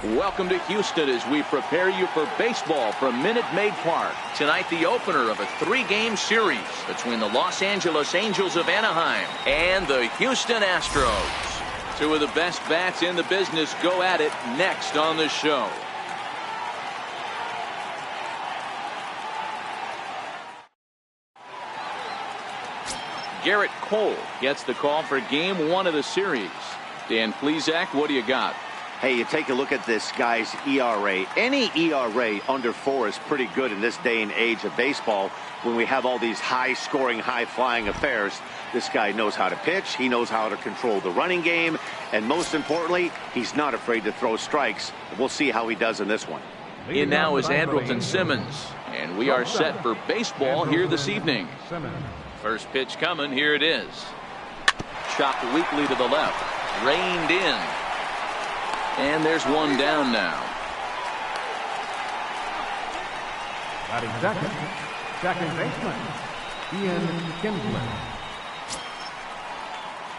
Welcome to Houston as we prepare you for baseball from Minute Maid Park. Tonight, the opener of a 3-game series between the Los Angeles Angels of Anaheim and the Houston Astros. Two of the best bats in the business go at it next on the show. Garrett Cole gets the call for Game 1 of the series. Dan Plesac, what do you got? Hey, you take a look at this guy's ERA. Any ERA under 4 is pretty good in this day and age of baseball when we have all these high-scoring, high-flying affairs. This guy knows how to pitch. He knows how to control the running game. And most importantly, he's not afraid to throw strikes. We'll see how he does in this one. In now is Andrelton Simmons. And we are set for baseball here this evening. First pitch coming. Here it is. Chopped weakly to the left. Reined in. And there's one down now. Batting second baseman, Ian Kinsler.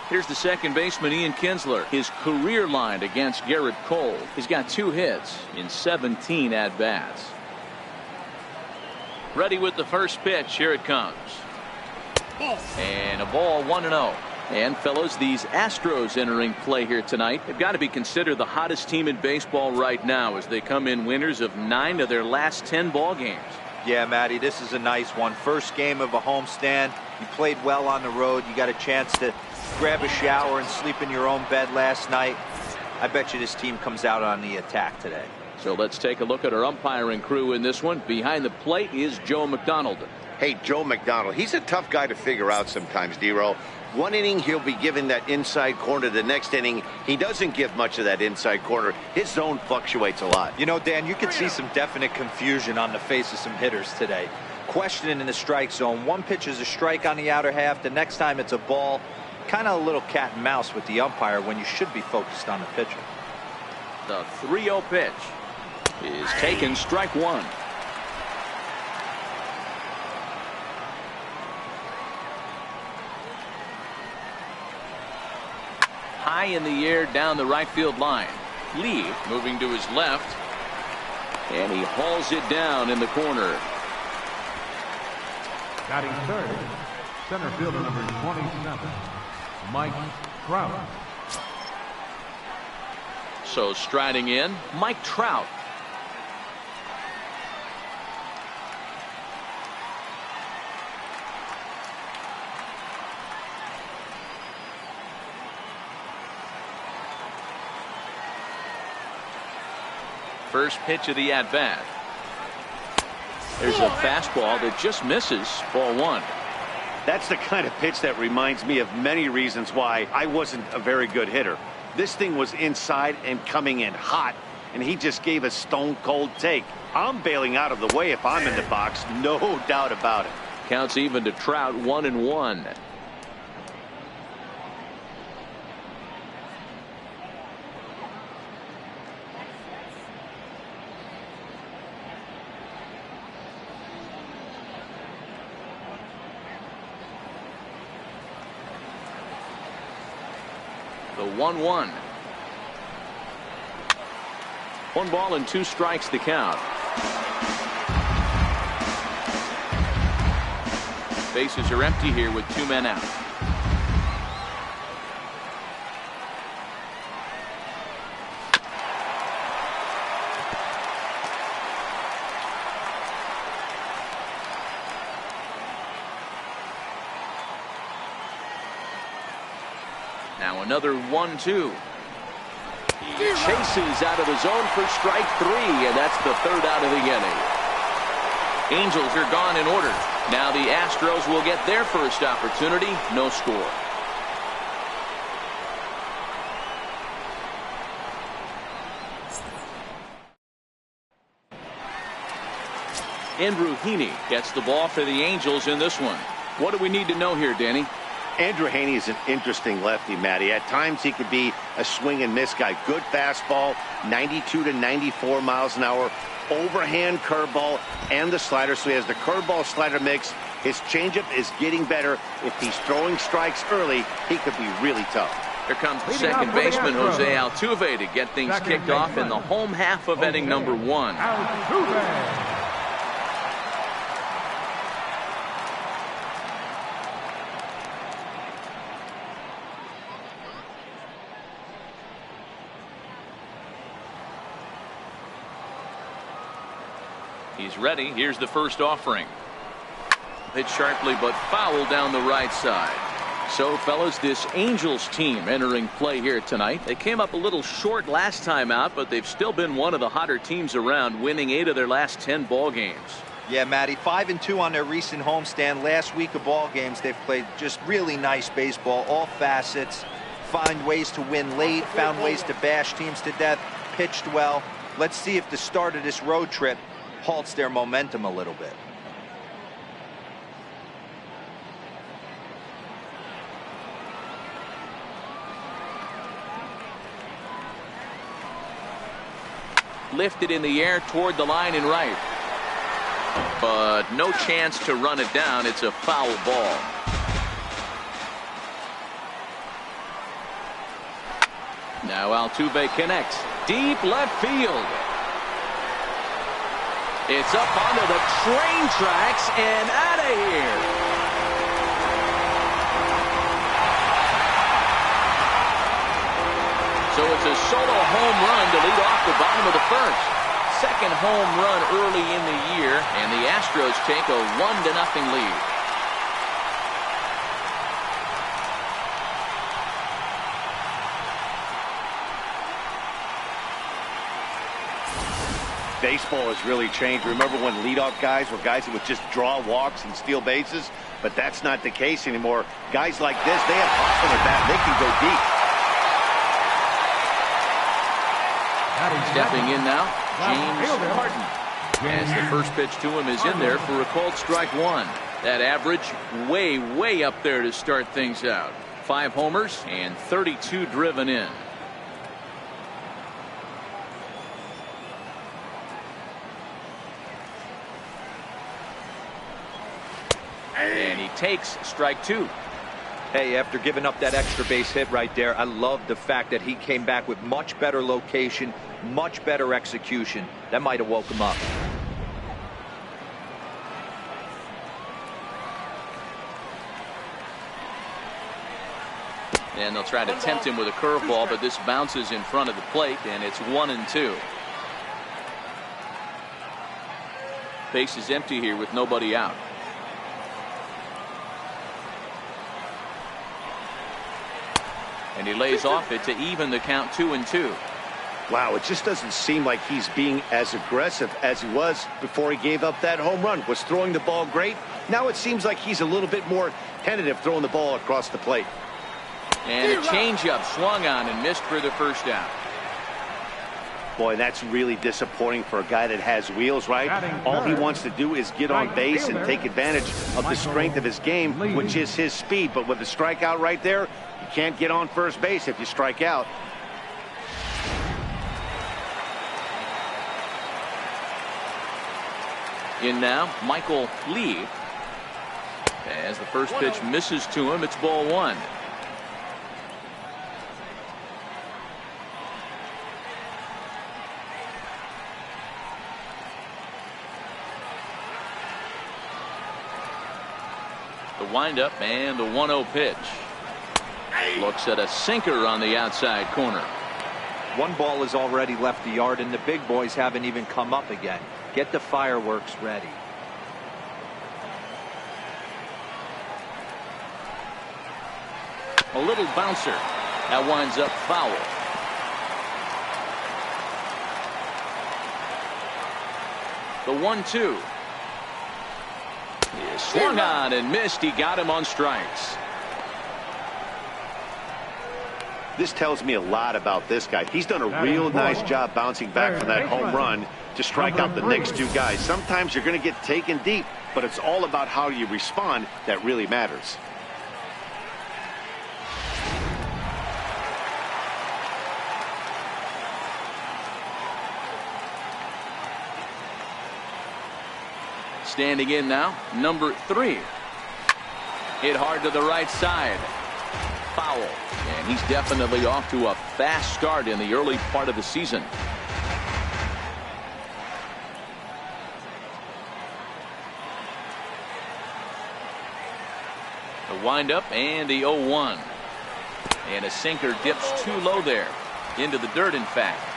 Here's the second baseman, Ian Kinsler. His career line against Garrett Cole. He's got 2 hits in 17 at-bats. Ready with the first pitch. Here it comes. And a ball, 1-0. And fellows, these Astros entering play here tonight have got to be considered the hottest team in baseball right now as they come in winners of 9 of their last 10 ball games. Yeah, Matty, this is a nice one. First game of a homestand. You played well on the road. You got a chance to grab a shower and sleep in your own bed last night. I bet you this team comes out on the attack today. So let's take a look at our umpiring crew in this one. Behind the plate is Joe McDonald. Hey, Joe McDonald, he's a tough guy to figure out sometimes, D-Row. One inning, he'll be given that inside corner. The next inning, he doesn't give much of that inside corner. His zone fluctuates a lot. You know, Dan, you could see some definite confusion on the face of some hitters today. Questioning in the strike zone. One pitch is a strike on the outer half. The next time it's a ball. Kind of a little cat and mouse with the umpire when you should be focused on the pitcher. The 3-0 pitch is taken, strike 1. High in the air down the right field line. Lee moving to his left. And he hauls it down in the corner. Batting third, center fielder number 27, Mike Trout. So striding in, Mike Trout. First pitch of the at-bat. There's a fastball that just misses, ball 1. That's the kind of pitch that reminds me of many reasons why I wasn't a very good hitter. This thing was inside and coming in hot, and he just gave a stone-cold take. I'm bailing out of the way if I'm in the box, no doubt about it. Counts even to Trout, 1-1. The 1-1. 1 ball and 2 strikes to count. Bases are empty here with 2 men out. Now another 1-2. He chases out of the zone for strike 3, and that's the 3rd out of the inning. Angels are gone in order. Now the Astros will get their first opportunity. No score. Andrew Heaney gets the ball for the Angels in this one. What do we need to know here, Danny? Andrew Heaney is an interesting lefty, Matty. At times he could be a swing and miss guy. Good fastball, 92 to 94 miles an hour, overhand curveball, and the slider. So he has the curveball slider mix. His changeup is getting better. If he's throwing strikes early, he could be really tough. Here comes the second baseman, Jose Altuve, to get things kicked off in the home half of inning number 1. He's ready. Here's the first offering. Hit sharply but foul down the right side. So, fellas, this Angels team entering play here tonight. They came up a little short last time out, but they've still been one of the hotter teams around, winning 8 of their last 10 ball games. Yeah, Matty, 5-2 on their recent homestand. Last week of ball games, they've played just really nice baseball, all facets. Find ways to win late, found ways to bash teams to death, pitched well. Let's see if the start of this road trip halts their momentum a little bit. Lifted in the air toward the line and right. But no chance to run it down. It's a foul ball. Now Altuve connects. Deep left field. It's up onto the train tracks and out of here. So it's a solo home run to lead off the bottom of the first. Second home run early in the year, and the Astros take a 1-0 lead. Baseball has really changed. Remember when leadoff guys were guys that would just draw walks and steal bases? But that's not the case anymore. Guys like this, they have pop in their bat. They can go deep. Stepping in now, James Harden. As the first pitch to him is in there for a called strike 1. That average way up there to start things out. 5 homers and 32 driven in. And he takes strike 2. Hey, after giving up that extra base hit right there, I love the fact that he came back with much better location, much better execution. That might have woke him up. And they'll try to tempt him with a curveball, but this bounces in front of the plate, and it's 1-2. Base is empty here with nobody out. And he lays off it to even the count 2-2. Wow, it just doesn't seem like he's being as aggressive as he was before he gave up that home run. Was throwing the ball great. Now it seems like he's a little bit more tentative throwing the ball across the plate. And a changeup swung on and missed for the first out. Boy, that's really disappointing for a guy that has wheels, right? All he wants to do is get on base and take advantage of the strength of his game, which is his speed. But with the strikeout right there, you can't get on first base if you strike out. In now, Michael Lee. As the first pitch misses to him, it's ball 1. The windup and the 1-0 pitch. Looks at a sinker on the outside corner. One ball has already left the yard, and the big boys haven't even come up again. Get the fireworks ready. A little bouncer. That winds up foul. The 1-2. He swung on and missed. He got him on strikes. This tells me a lot about this guy. He's done a real nice job bouncing back from that home run to strike out the next two guys. Sometimes you're going to get taken deep, but it's all about how you respond that really matters. Standing in now, number 3. Hit hard to the right side. Foul foul. And he's definitely off to a fast start in the early part of the season. The windup and the 0-1. And a sinker dips too low there. Into the dirt, in fact.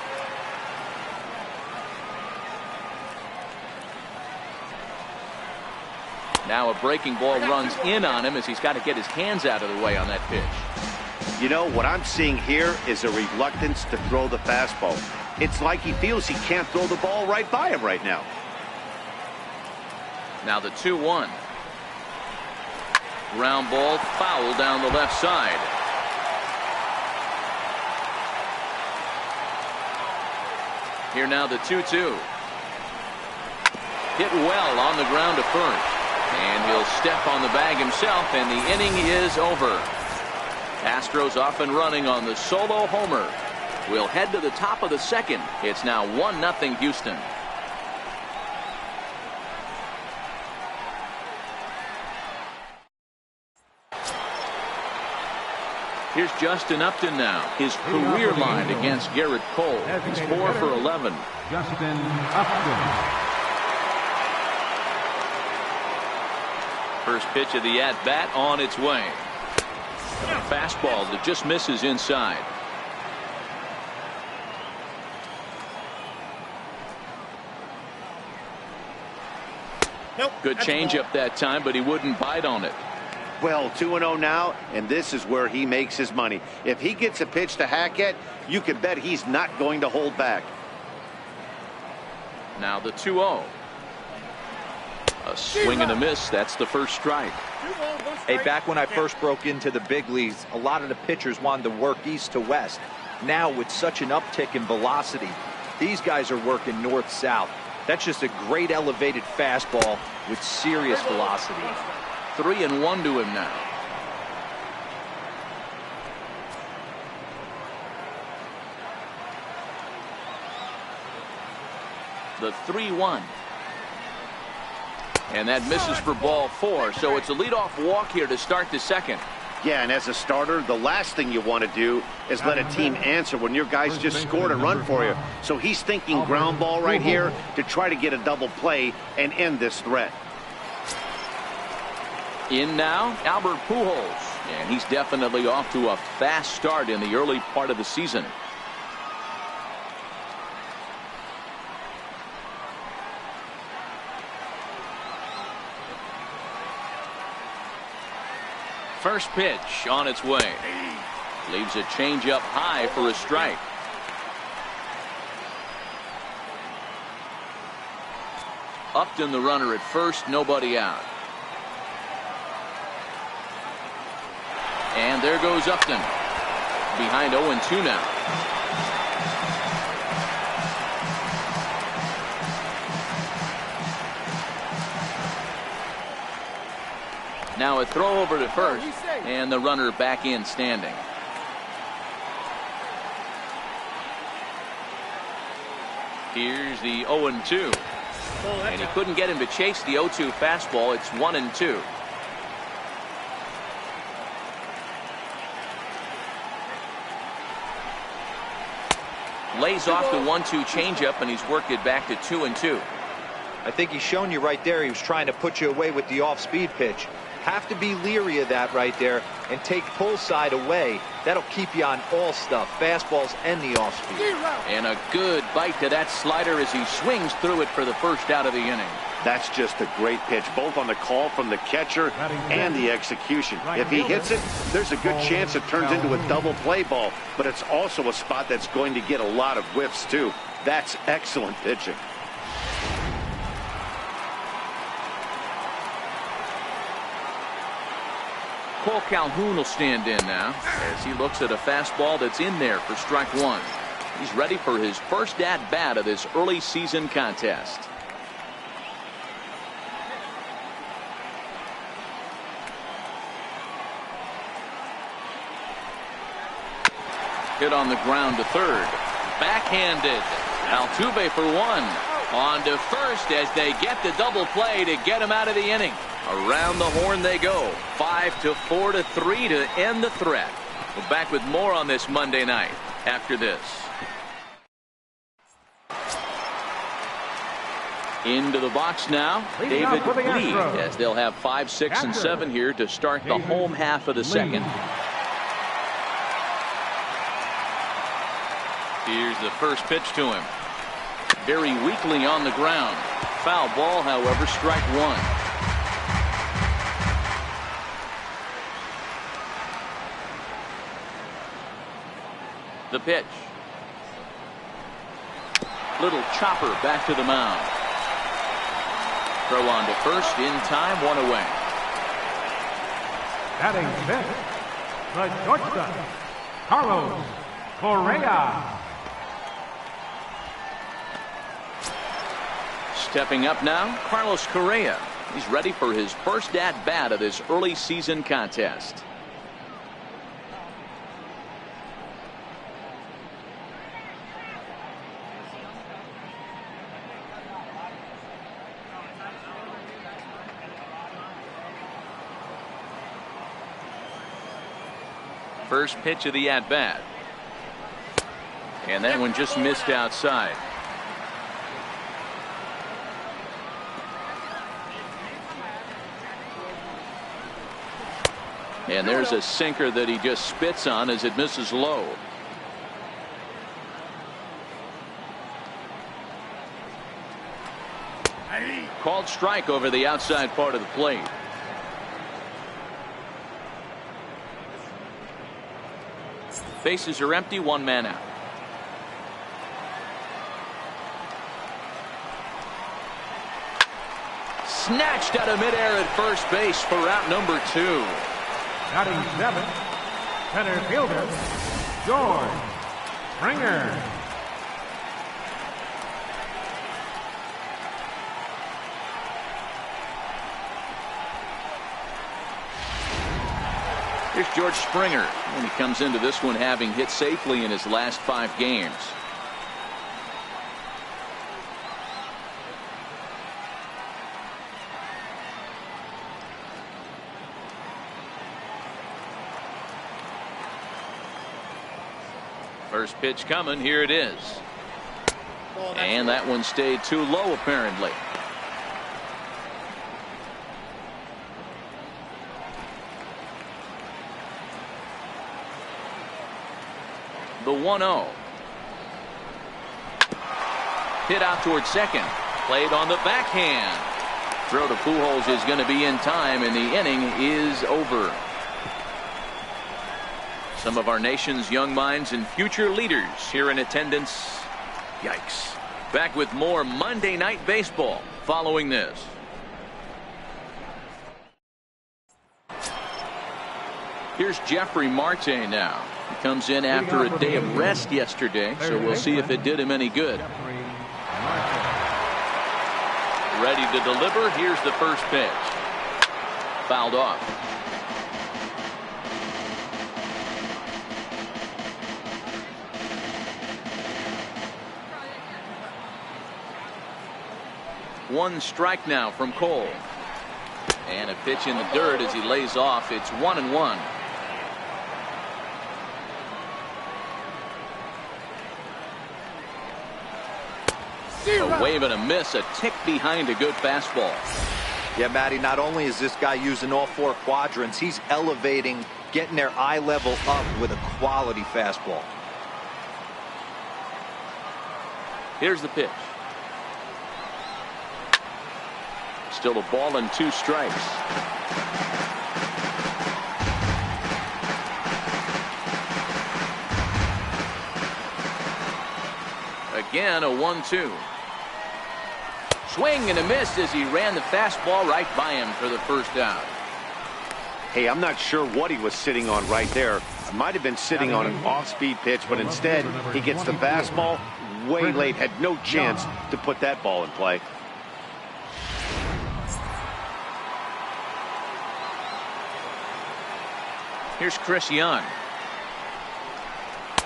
Now a breaking ball runs in on him as he's got to get his hands out of the way on that pitch. You know, what I'm seeing here is a reluctance to throw the fastball. It's like he feels he can't throw the ball right by him right now. Now the 2-1. Ground ball foul down the left side. Here now the 2-2. Hit well on the ground to first. And he'll step on the bag himself, and the inning is over. Astros off and running on the solo homer. We'll head to the top of the second. It's now 1-0 Houston. Here's Justin Upton now. His career line against Garrett Cole. He's 4 for 11. Justin Upton. First pitch of the at-bat on its way. A fastball that just misses inside. Good changeup that time, but he wouldn't bite on it. Well, 2-0 now, and this is where he makes his money. If he gets a pitch to hack at, you can bet he's not going to hold back. Now the 2-0. A swing and a miss. That's the first strike. Hey, back when I first broke into the big leagues, a lot of the pitchers wanted to work east to west. Now, with such an uptick in velocity, these guys are working north-south. That's just a great elevated fastball with serious velocity. 3-1 to him now. The 3-1. And that misses for ball 4. So it's a leadoff walk here to start the second. Yeah, and as a starter, the last thing you want to do is let a team answer when your guys just scored a run for you. So he's thinking ground ball right here to try to get a double play and end this threat. In now, Albert Pujols. And he's definitely off to a fast start in the early part of the season. First pitch on its way. Leaves a changeup high for a strike. Upton the runner at first, nobody out. And there goes Upton. Behind 0-2 now. Now a throw over to first, and the runner back in standing. Here's the 0-2. And he couldn't get him to chase the 0-2 fastball. It's 1-2. Lays off the 1-2 changeup, and he's worked it back to 2-2. I think he's shown you right there he was trying to put you away with the off-speed pitch. Have to be leery of that right there and take pull side away. That'll keep you on all stuff, fastballs and the off-speed. And a good bite to that slider as he swings through it for the first out of the inning. That's just a great pitch, both on the call from the catcher and the execution. If he hits it, there's a good chance it turns into a double play ball, but it's also a spot that's going to get a lot of whiffs too. That's excellent pitching. Cole Calhoun will stand in now as he looks at a fastball that's in there for strike 1. He's ready for his first at-bat of this early season contest. Hit on the ground to third. Backhanded. Altuve for 1. On to first as they get the double play to get him out of the inning. Around the horn they go. 5-4-3 to end the threat. We're back with more on this Monday night after this. Into the box now, David Lee, as they'll have 5, 6, and 7 here to start the home half of the second. Here's the first pitch to him. Very weakly on the ground. Foul ball, however, strike one. The pitch. Little chopper back to the mound. Throw on to first, in time, 1 away. Batting fifth, the shortstop, Carlos Correa. Stepping up now, Carlos Correa. He's ready for his first at-bat of this early season contest. First pitch of the at-bat. And that one just missed outside. And there's a sinker that he just spits on as it misses low. Called strike over the outside part of the plate. Bases are empty, 1 man out. Snatched out of midair at first base for out number 2. Batting seventh, center fielder, George Springer. Here's George Springer when he comes into this one having hit safely in his last 5 games. First pitch coming. Here it is. And that one stayed too low apparently. The 1-0. Hit out towards second. Played on the backhand. Throw to Pujols is going to be in time, and the inning is over. Some of our nation's young minds and future leaders here in attendance. Yikes. Back with more Monday Night Baseball following this. Here's Jeffrey Marte now. He comes in after a day of rest yesterday, so we'll see if it did him any good. Ready to deliver. Here's the first pitch. Fouled off. One strike now from Cole. And a pitch in the dirt as he lays off. It's 1-1. A wave and a miss, a tick behind a good fastball. Yeah, Matty, not only is this guy using all 4 quadrants, he's elevating, getting their eye level up with a quality fastball. Here's the pitch. Still a ball and 2 strikes. Again, a 1-2. Swing and a miss as he ran the fastball right by him for the first out. Hey, I'm not sure what he was sitting on right there. It might have been sitting on an off-speed pitch, but instead he gets the fastball way late. Had no chance to put that ball in play. Here's Chris Young.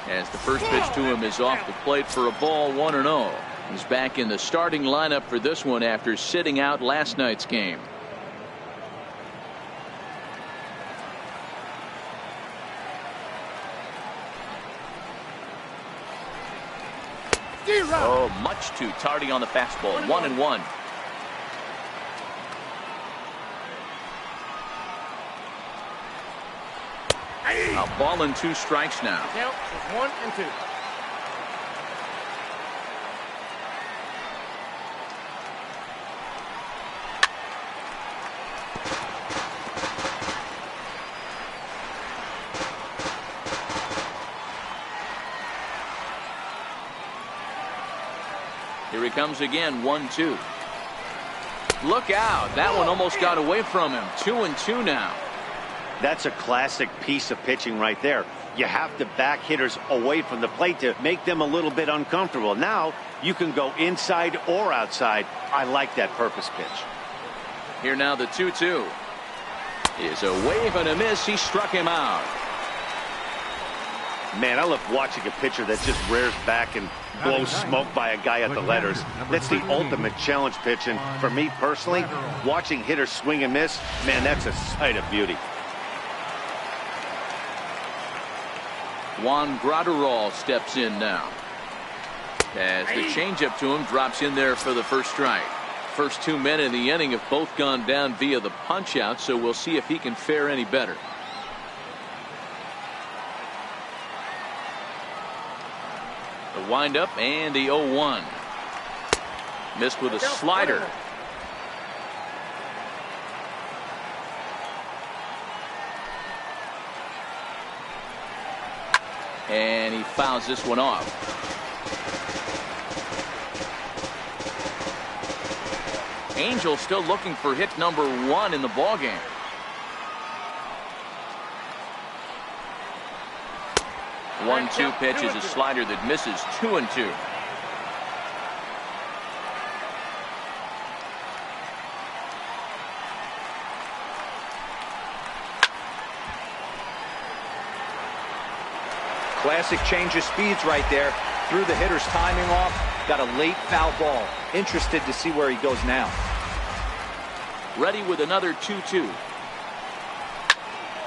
As the first pitch to him is off the plate for a ball, 1-0. He's back in the starting lineup for this one after sitting out last night's game. Oh, much too tardy on the fastball. 1-1. A ball and 2 strikes now. Count is 1 and 2. Here he comes again. 1-2. Look out. That one almost got away from him. 2-2 now. That's a classic piece of pitching right there. You have to back hitters away from the plate to make them a little bit uncomfortable. Now you can go inside or outside. I like that purpose pitch. Here now the 2-2 is a wave and a miss. He struck him out. Man, I love watching a pitcher that just rears back and blows smoke by a guy at the letters. That's the ultimate challenge pitch. And for me personally, watching hitters swing and miss, man, that's a sight of beauty. Juan Graterol steps in now. As the changeup to him drops in there for the first strike. First 2 men in the inning have both gone down via the punch out, so we'll see if he can fare any better. The windup and the 0-1. Missed with a slider. And he fouls this one off. Angel still looking for hit number 1 in the ballgame. One-two pitch is a slider that misses. 2-2. Classic change of speeds right there. Threw the hitter's timing off. Got a late foul ball. Interested to see where he goes now. Ready with another 2-2.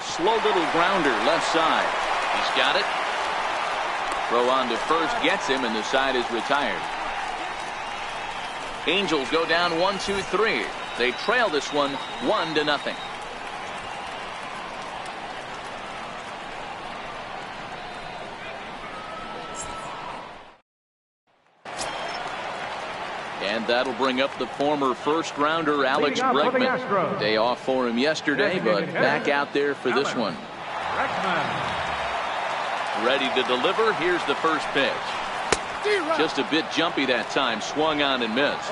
Slow little grounder left side. He's got it. Throw on to first gets him, and the side is retired. Angels go down 1-2-3. They trail this one 1-0. And that'll bring up the former first-rounder Alex Bregman. Day off for him yesterday, but back out there for this one. Ready to deliver. Here's the first pitch. Just a bit jumpy that time. Swung on and missed.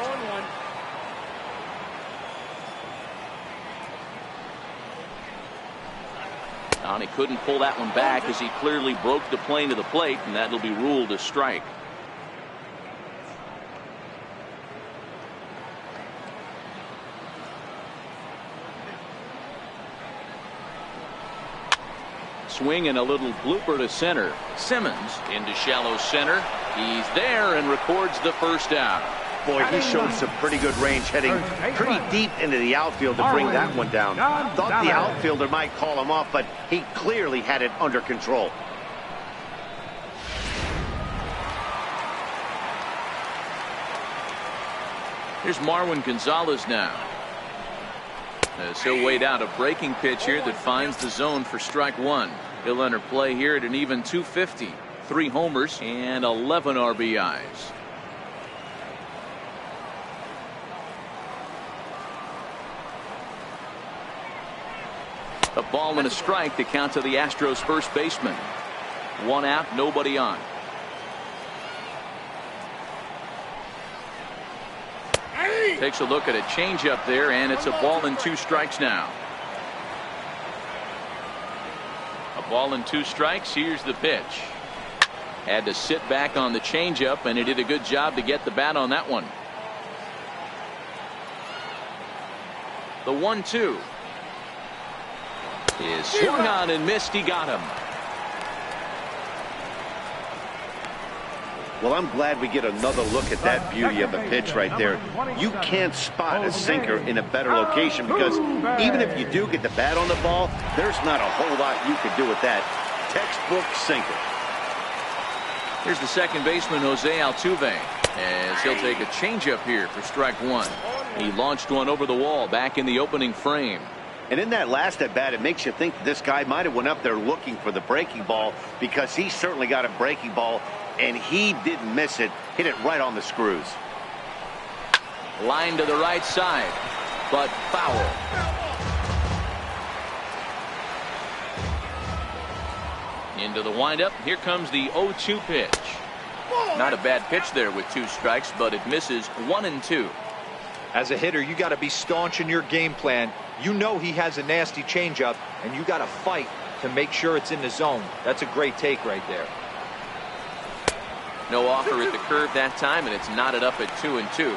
And he couldn't pull that one back as he clearly broke the plane of the plate, and that'll be ruled a strike. Swing and a little blooper to center. Simmons into shallow center. He's there and records the first out. Boy, he showed some pretty good range heading pretty deep into the outfield to bring that one down. Thought the outfielder might call him off, but he clearly had it under control. Here's Marwin Gonzalez now. As he'll wait out a breaking pitch here that finds the zone for strike 1. He'll enter play here at an even 250. 3 homers and 11 RBIs. A ball and a strike to count to the Astros first baseman. 1 out, nobody on. Takes a look at a changeup there, and it's a ball and 2 strikes now. A ball and 2 strikes. Here's the pitch. Had to sit back on the changeup, and he did a good job to get the bat on that one. The 1-2 is swung on and missed. He got him. Well, I'm glad we get another look at that beauty of a pitch right there. You can't spot a sinker in a better location because even if you do get the bat on the ball, there's not a whole lot you could do with that. Textbook sinker. Here's the second baseman, Jose Altuve, as he'll take a changeup here for strike one. He launched one over the wall back in the opening frame. And in that last at bat, it makes you think this guy might have went up there looking for the breaking ball, because he certainly got a breaking ball, and he didn't miss it. Hit it right on the screws. Line to the right side, but foul. Into the windup. Here comes the 0-2 pitch. Not a bad pitch there with 2 strikes, but it misses 1-2. As a hitter, you got to be staunch in your game plan. You know he has a nasty changeup, and you got to fight to make sure it's in the zone. That's a great take right there. No offer at the curve that time, and it's knotted up at 2-2.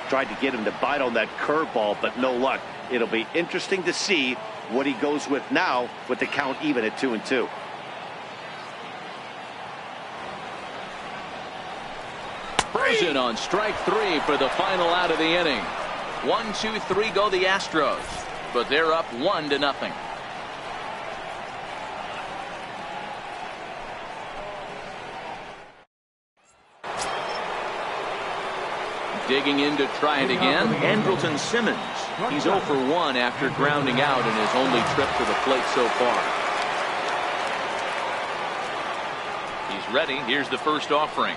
Tried to get him to bite on that curveball, but no luck. It'll be interesting to see what he goes with now with the count even at 2-2. Frozen on strike 3 for the final out of the inning. 1, 2, 3 go the Astros, but they're up 1-0. Digging in to try it again, Andrelton Simmons. He's 0 for 1 after grounding out in his only trip to the plate so far. He's ready. Here's the first offering.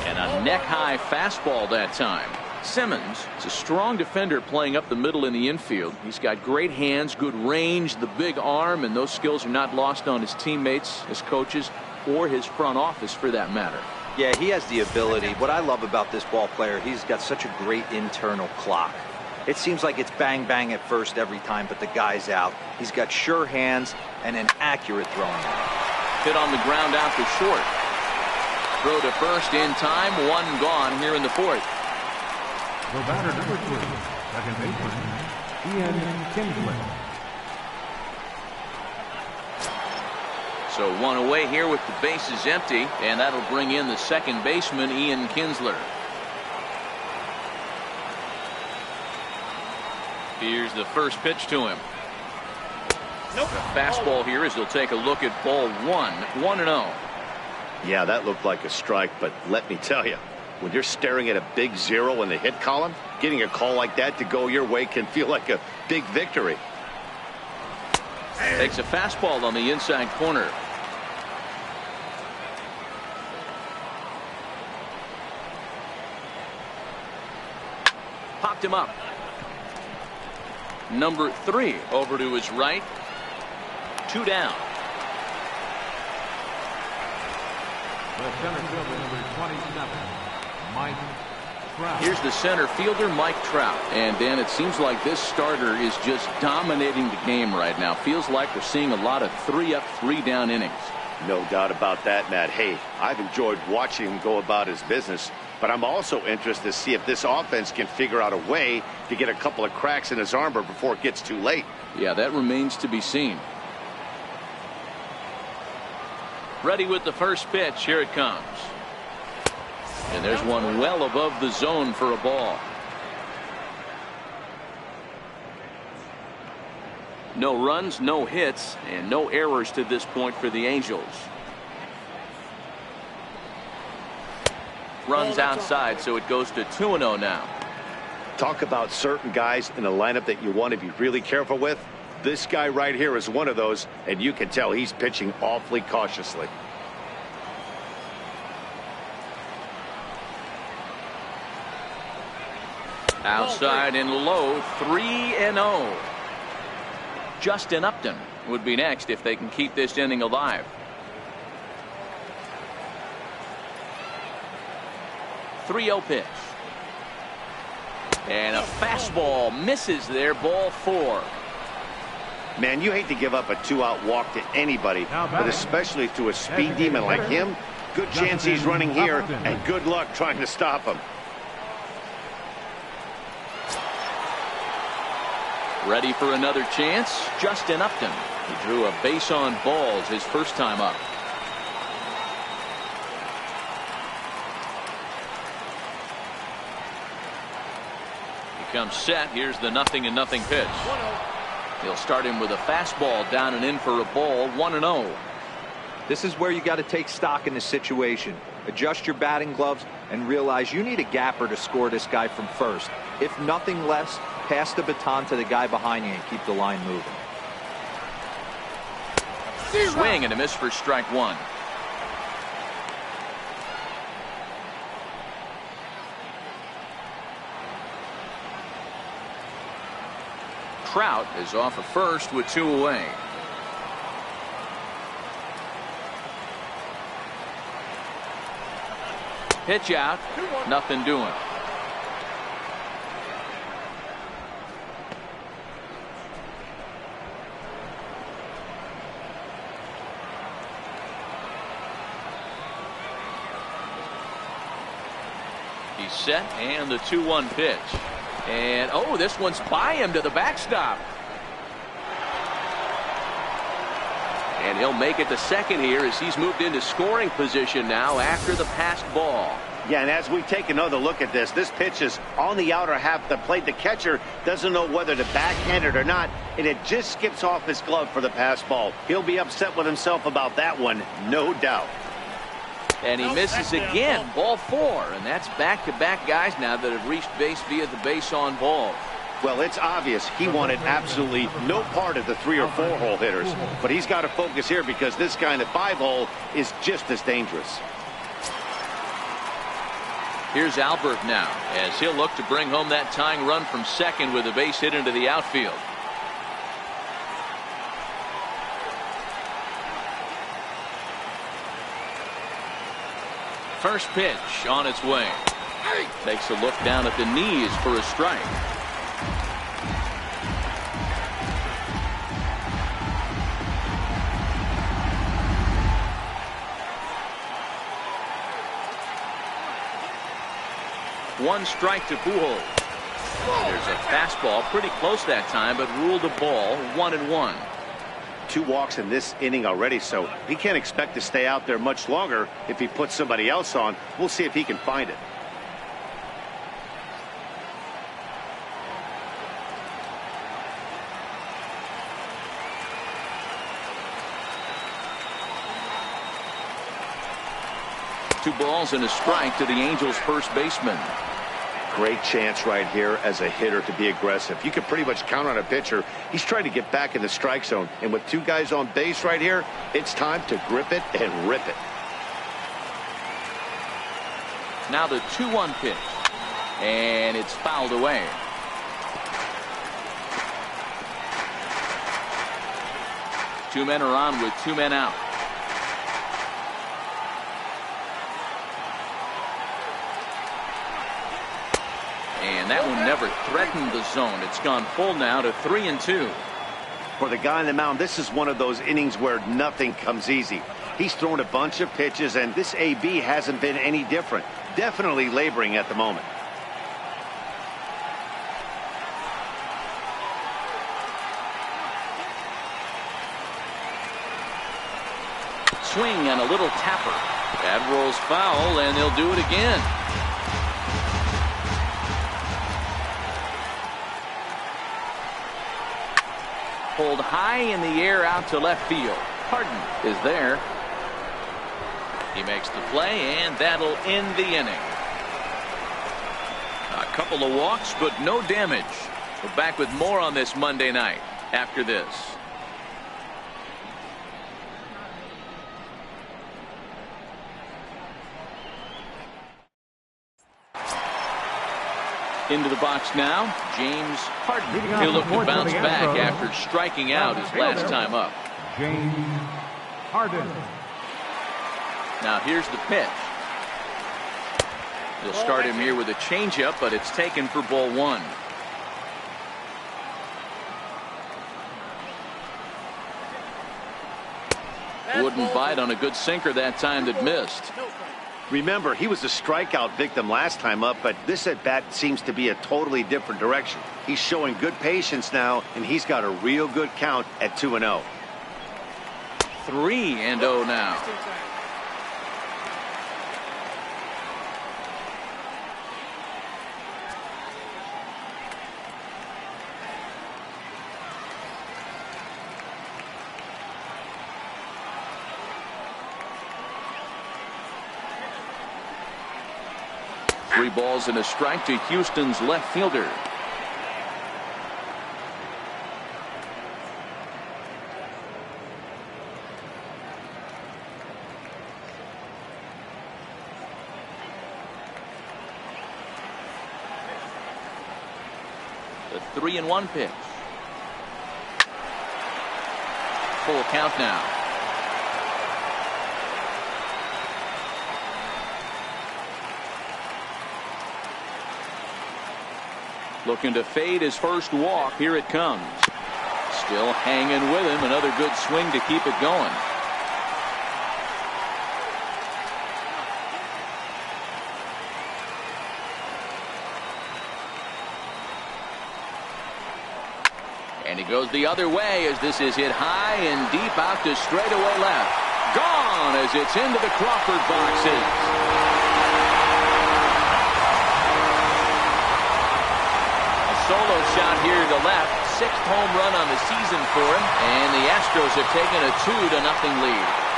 And a neck-high fastball that time. Simmons is a strong defender playing up the middle in the infield. He's got great hands, good range, the big arm, and those skills are not lost on his teammates, his coaches, or his front office for that matter. Yeah, he has the ability. What I love about this ball player, he's got such a great internal clock. It seems like it's bang bang at first every time, but the guy's out. He's got sure hands and an accurate throwing. Hit on the ground out to short. Throw to first in time. 1 gone here in the 4th. The batter, number 2, second baseman, Ian Kinsler. So 1 away here with the bases empty, and that'll bring in the second baseman, Ian Kinsler. Here's the first pitch to him. Nope. A fastball here as he'll take a look at ball 1, 1-0. Yeah, that looked like a strike, but let me tell you, when you're staring at a big 0 in the hit column, getting a call like that to go your way can feel like a big victory. Takes a fastball on the inside corner. Popped him up. Number 3 over to his right. 2 down. The center fielder, number 27, Mike Trout. Here's the center fielder, Mike Trout. And Dan, it seems like this starter is just dominating the game right now. Feels like we're seeing a lot of 3 up, 3 down innings. No doubt about that, Matt. Hey, I've enjoyed watching him go about his business, but I'm also interested to see if this offense can figure out a way to get a couple of cracks in his armor before it gets too late. Yeah, that remains to be seen. Ready with the first pitch. Here it comes. And there's one well above the zone for a ball. No runs, no hits, and no errors to this point for the Angels. Runs outside, so it goes to 2-0 now. Talk about certain guys in a lineup that you want to be really careful with. This guy right here is one of those, and you can tell he's pitching awfully cautiously. Outside and low, 3-0. Justin Upton would be next if they can keep this inning alive. 3-0 pitch. And a fastball misses there, ball 4. Man, you hate to give up a 2-out walk to anybody, but especially to a speed demon like him. Good chance he's running here, and good luck trying to stop him. Ready for another chance? Justin Upton. He drew a base on balls his first time up. He comes set. Here's the 0-0 pitch. He'll start him with a fastball down and in for a ball. 1-0. This is where you got to take stock in the situation. Adjust your batting gloves and realize you need a gapper to score this guy from first. If nothing less, pass the baton to the guy behind you and keep the line moving. Swing and a miss for strike one. Trout is off of first with 2 away. Pitch out, nothing doing. He's set, and the 2-1 pitch. And, oh, this one's by him to the backstop. And he'll make it to second here as he's moved into scoring position now after the passed ball. Yeah, and as we take another look at this pitch is on the outer half of the plate. The catcher doesn't know whether to backhand it or not, and it just skips off his glove for the pass ball. He'll be upset with himself about that one, no doubt. And he misses again, ball 4, and that's back-to-back guys now that have reached base via the base on ball. Well, it's obvious he wanted absolutely no part of the 3 or 4 hole hitters, but he's got to focus here because this guy in the 5 hole is just as dangerous. Here's Albert now as he'll look to bring home that tying run from second with a base hit into the outfield. First pitch on its way. Takes a look down at the knees for a strike. One strike to Pujols. There's a fastball pretty close that time, but ruled a ball, 1-1. 2 walks in this inning already, so he can't expect to stay out there much longer if he puts somebody else on. We'll see if he can find it. Two balls and a strike to the Angels' first baseman. Great chance right here as a hitter to be aggressive. You can pretty much count on a pitcher. He's trying to get back in the strike zone. And with 2 guys on base right here, it's time to grip it and rip it. Now the 2-1 pitch. And it's fouled away. Two men are on with 2 men out. And that one never threatened the zone. It's gone full now to 3-2. For the guy on the mound, this is one of those innings where nothing comes easy. He's thrown a bunch of pitches, and this AB hasn't been any different. Definitely laboring at the moment. Swing and a little tapper. That rolls foul, and they'll do it again. Pulled high in the air out to left field. Harden is there. He makes the play, and that'll end the inning. A couple of walks, but no damage. We're back with more on this Monday night after this. Into the box now, James Harden. He'll look to bounce back after striking out his last time up. James Harden. Now here's the pitch. They'll start him here with a changeup, but it's taken for ball 1. Wouldn't bite on a good sinker that time that missed. Remember, he was a strikeout victim last time up, but this at-bat seems to be a totally different direction. He's showing good patience now, and he's got a real good count at 2-0. 3-0 now. 3 balls and a strike to Houston's left fielder. The 3-1 pitch. Full count now. Looking to fade his first walk. Here it comes. Still hanging with him. Another good swing to keep it going. And he goes the other way as this is hit high and deep out to straightaway left. Gone as it's into the Crawford boxes. A solo shot here to left. 6th home run on the season for him. And the Astros have taken a 2-0 lead.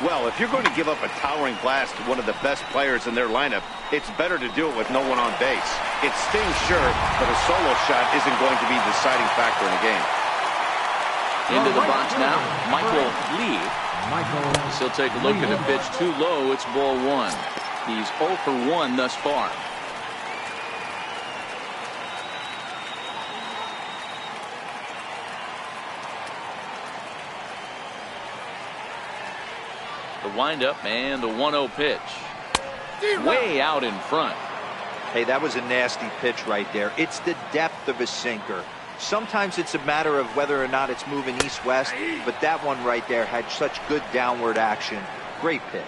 Well, if you're going to give up a towering blast to one of the best players in their lineup, it's better to do it with no one on base. It stings, sure, but a solo shot isn't going to be the deciding factor in a game. Into the box now, Michael Lee. He'll take a look at the pitch too low. It's ball 1. He's 0 for 1 thus far. The windup and the 1-0 pitch. Way out in front. Hey, that was a nasty pitch right there. It's the depth of a sinker. Sometimes it's a matter of whether or not it's moving east-west, but that one right there had such good downward action. Great pitch.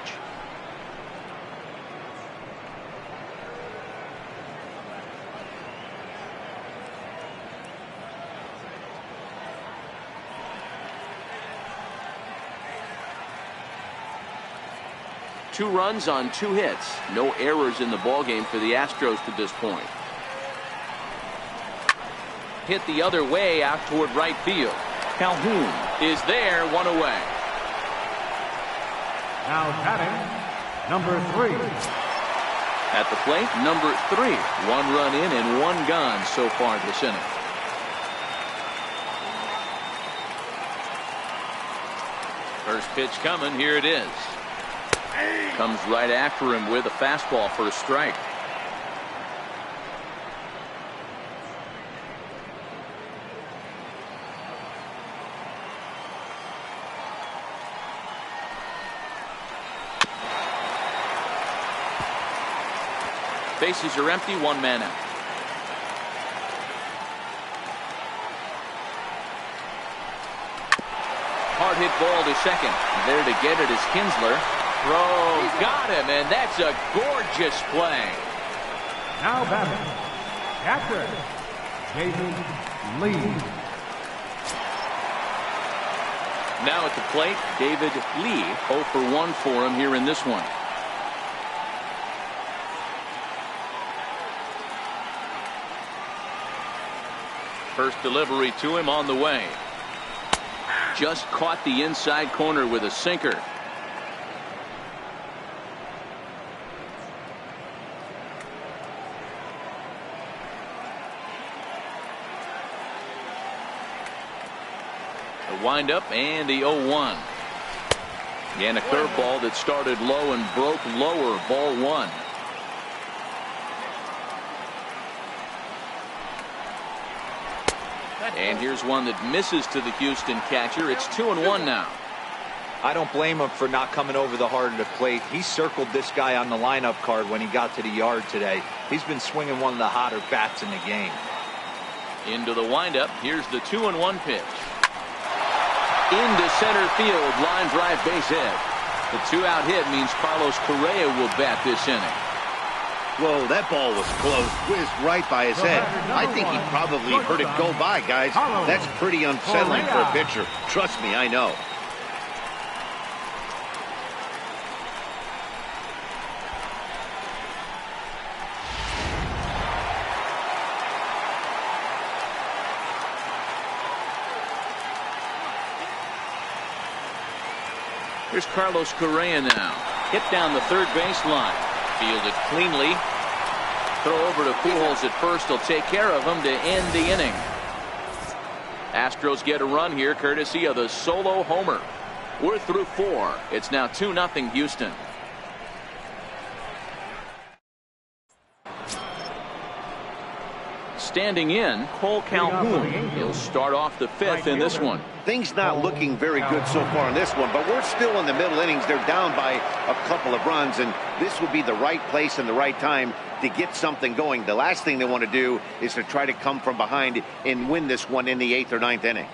Two runs on 2 hits. No errors in the ballgame for the Astros to this point. Hit the other way out toward right field. Calhoun is there, 1 away. Now batting, number 3. At the plate, number 3. 1 run in and 1 gone so far this inning. First pitch coming. Here it is. Comes right after him with a fastball for a strike. Bases are empty, 1 man out. Hard hit ball to second. There to get it is Kinsler. Throw, got him, and that's a gorgeous play. Now batting, catcher, David Lee. Now at the plate, David Lee, 0 for 1 for him here in this one. First delivery to him on the way. Just caught the inside corner with a sinker. The windup and the 0-1. And a curveball that started low and broke lower, ball 1. And here's one that misses to the Houston catcher. It's 2-1 now. I don't blame him for not coming over the heart of the plate. He circled this guy on the lineup card when he got to the yard today. He's been swinging one of the hotter bats in the game. Into the windup. Here's the 2-1 pitch. Into center field, line drive base hit. The 2-out hit means Carlos Correa will bat this inning. Whoa, that ball was close. Whizzed right by his head. I think he probably heard it go by, guys. That's pretty unsettling for a pitcher. Trust me, I know. Here's Carlos Correa now. Hit down the third baseline. Fielded cleanly. Throw over to Pujols at first. He'll take care of him to end the inning. Astros get a run here courtesy of the solo homer. We're through 4. It's now 2-0 Houston. Standing in, Cole Calhoun. He'll start off the 5th in this one. Things not looking very good so far in this one, but we're still in the middle innings. They're down by a couple of runs, and this would be the right place and the right time to get something going. The last thing they want to do is to try to come from behind and win this one in the 8th or 9th inning.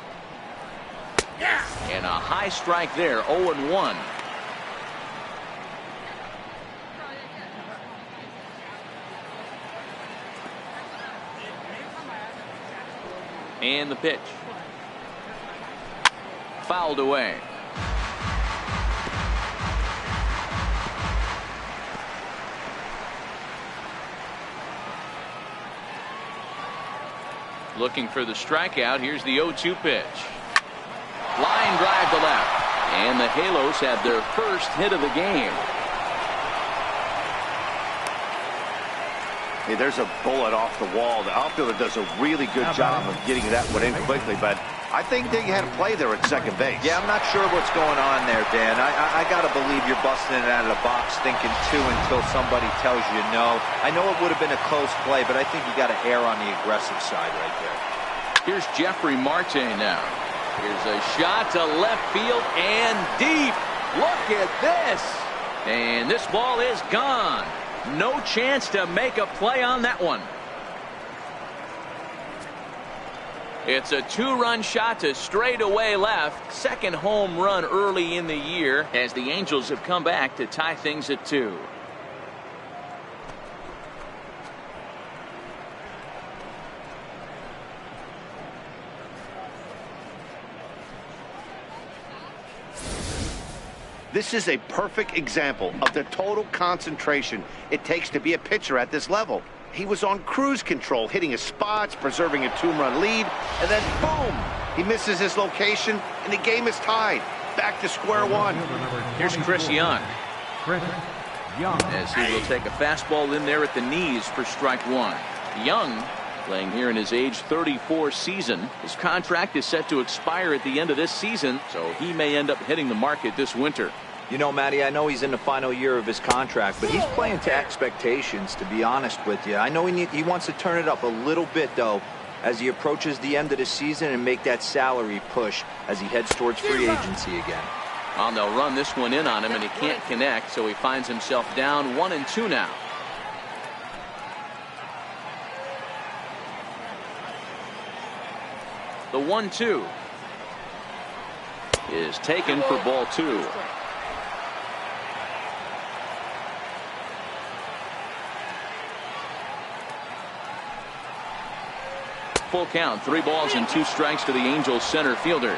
And a high strike there, 0-1. And the pitch. Fouled away. Looking for the strikeout. Here's the 0-2 pitch. Line drive to left. And the Halos have their first hit of the game. Hey, there's a bullet off the wall. The outfielder does a really good job of getting that one in quickly, but I think they had a play there at second base. Yeah, I'm not sure what's going on there, Dan. I got to believe you're busting it out of the box thinking 2 until somebody tells you no. I know it would have been a close play, but I think you got to err on the aggressive side right there. Here's Jeffrey Marte now. Here's a shot to left field and deep. Look at this. And this ball is gone. No chance to make a play on that one. It's a 2-run shot to straightaway left. Second home run early in the year as the Angels have come back to tie things at 2. This is a perfect example of the total concentration it takes to be a pitcher at this level. He was on cruise control, hitting his spots, preserving a 2-run lead, and then boom, he misses his location, and the game is tied. Back to square one. Here's Chris Young. As he will take a fastball in there at the knees for strike 1. Young playing here in his age 34 season. His contract is set to expire at the end of this season, so he may end up hitting the market this winter. You know, Matty, I know he's in the final year of his contract, but he's playing to expectations, to be honest with you. I know he wants to turn it up a little bit, though, as he approaches the end of the season and make that salary push as he heads towards free agency again. Well, they'll run this one in on him, and he can't connect, so he finds himself down 1-2 now. The 1-2 is taken for ball 2. Full count, 3 balls and 2 strikes to the Angels center fielder.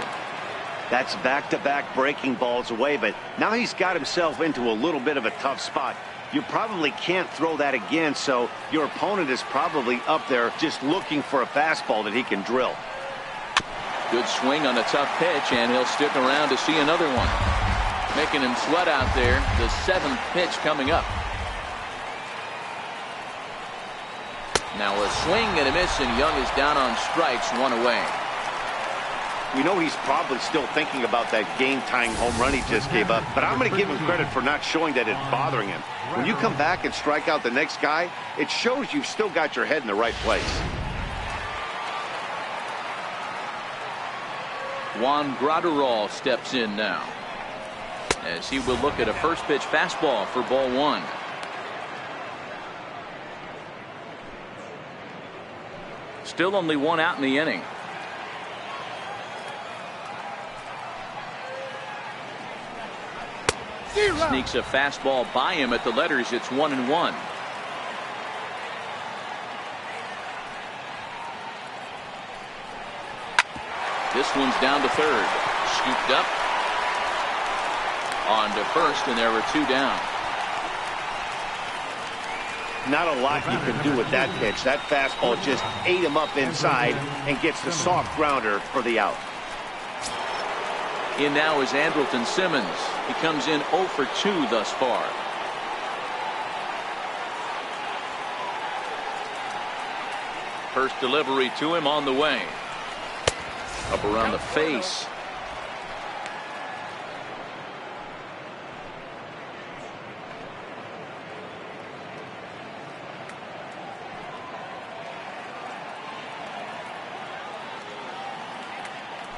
That's back-to-back breaking balls away, but now he's got himself into a little bit of a tough spot. You probably can't throw that again, so your opponent is probably up there just looking for a fastball that he can drill. Good swing on a tough pitch, and he'll stick around to see another one. Making him sweat out there. The 7th pitch coming up. Now a swing and a miss, and Young is down on strikes, 1 away. We know he's probably still thinking about that game-tying home run he just gave up, but I'm going to give him credit for not showing that it's bothering him. When you come back and strike out the next guy, it shows you've still got your head in the right place. Juan Graterol steps in now as he will look at a first pitch fastball for ball 1. Still only 1 out in the inning. Sneaks a fastball by him at the letters. It's 1-1. This one's down to third. Scooped up. On to first, and there were 2 down. Not a lot you can do with that pitch. That fastball just ate him up inside and gets the soft grounder for the out. In now is Andrelton Simmons. He comes in 0 for 2 thus far. First delivery to him on the way. Up around the face.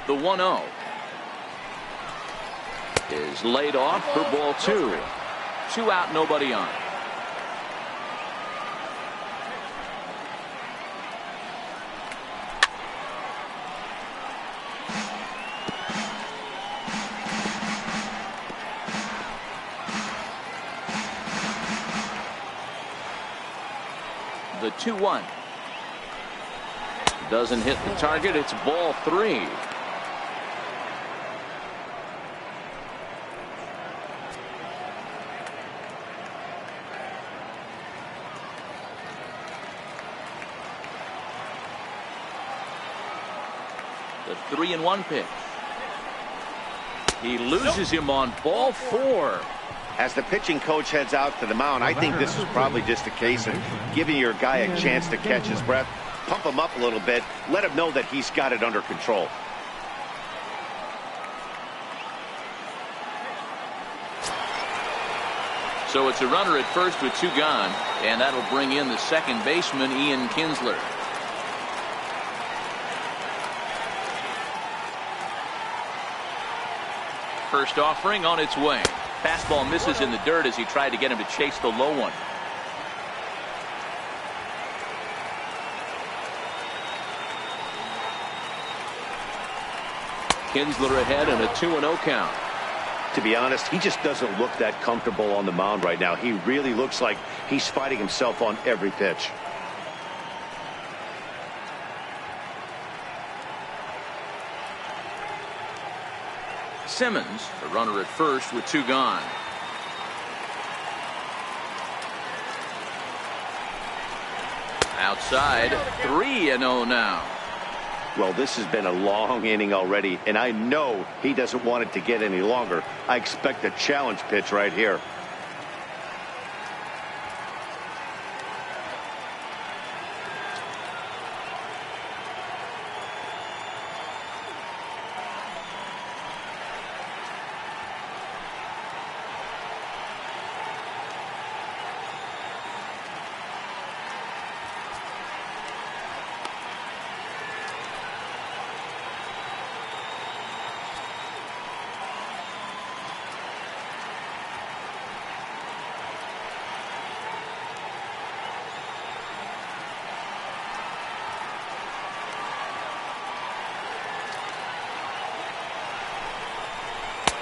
The 1-0 is laid off for ball 2. 2 out, nobody on. The 2-1 doesn't hit the target. It's ball 3. The 3-1 pitch. He loses him on ball 4. As the pitching coach heads out to the mound, I think this is probably just a case of giving your guy a chance to catch his breath, pump him up a little bit, let him know that he's got it under control. So it's a runner at first with 2 gone, and that'll bring in the second baseman, Ian Kinsler. First offering on its way. Fastball misses in the dirt as he tried to get him to chase the low one. Kinsler ahead and a 2-0 count. To be honest, he just doesn't look that comfortable on the mound right now. He really looks like he's fighting himself on every pitch. Simmons, the runner at first with 2 gone. Outside, 3-0 now. Well, this has been a long inning already, and I know he doesn't want it to get any longer. I expect a challenge pitch right here.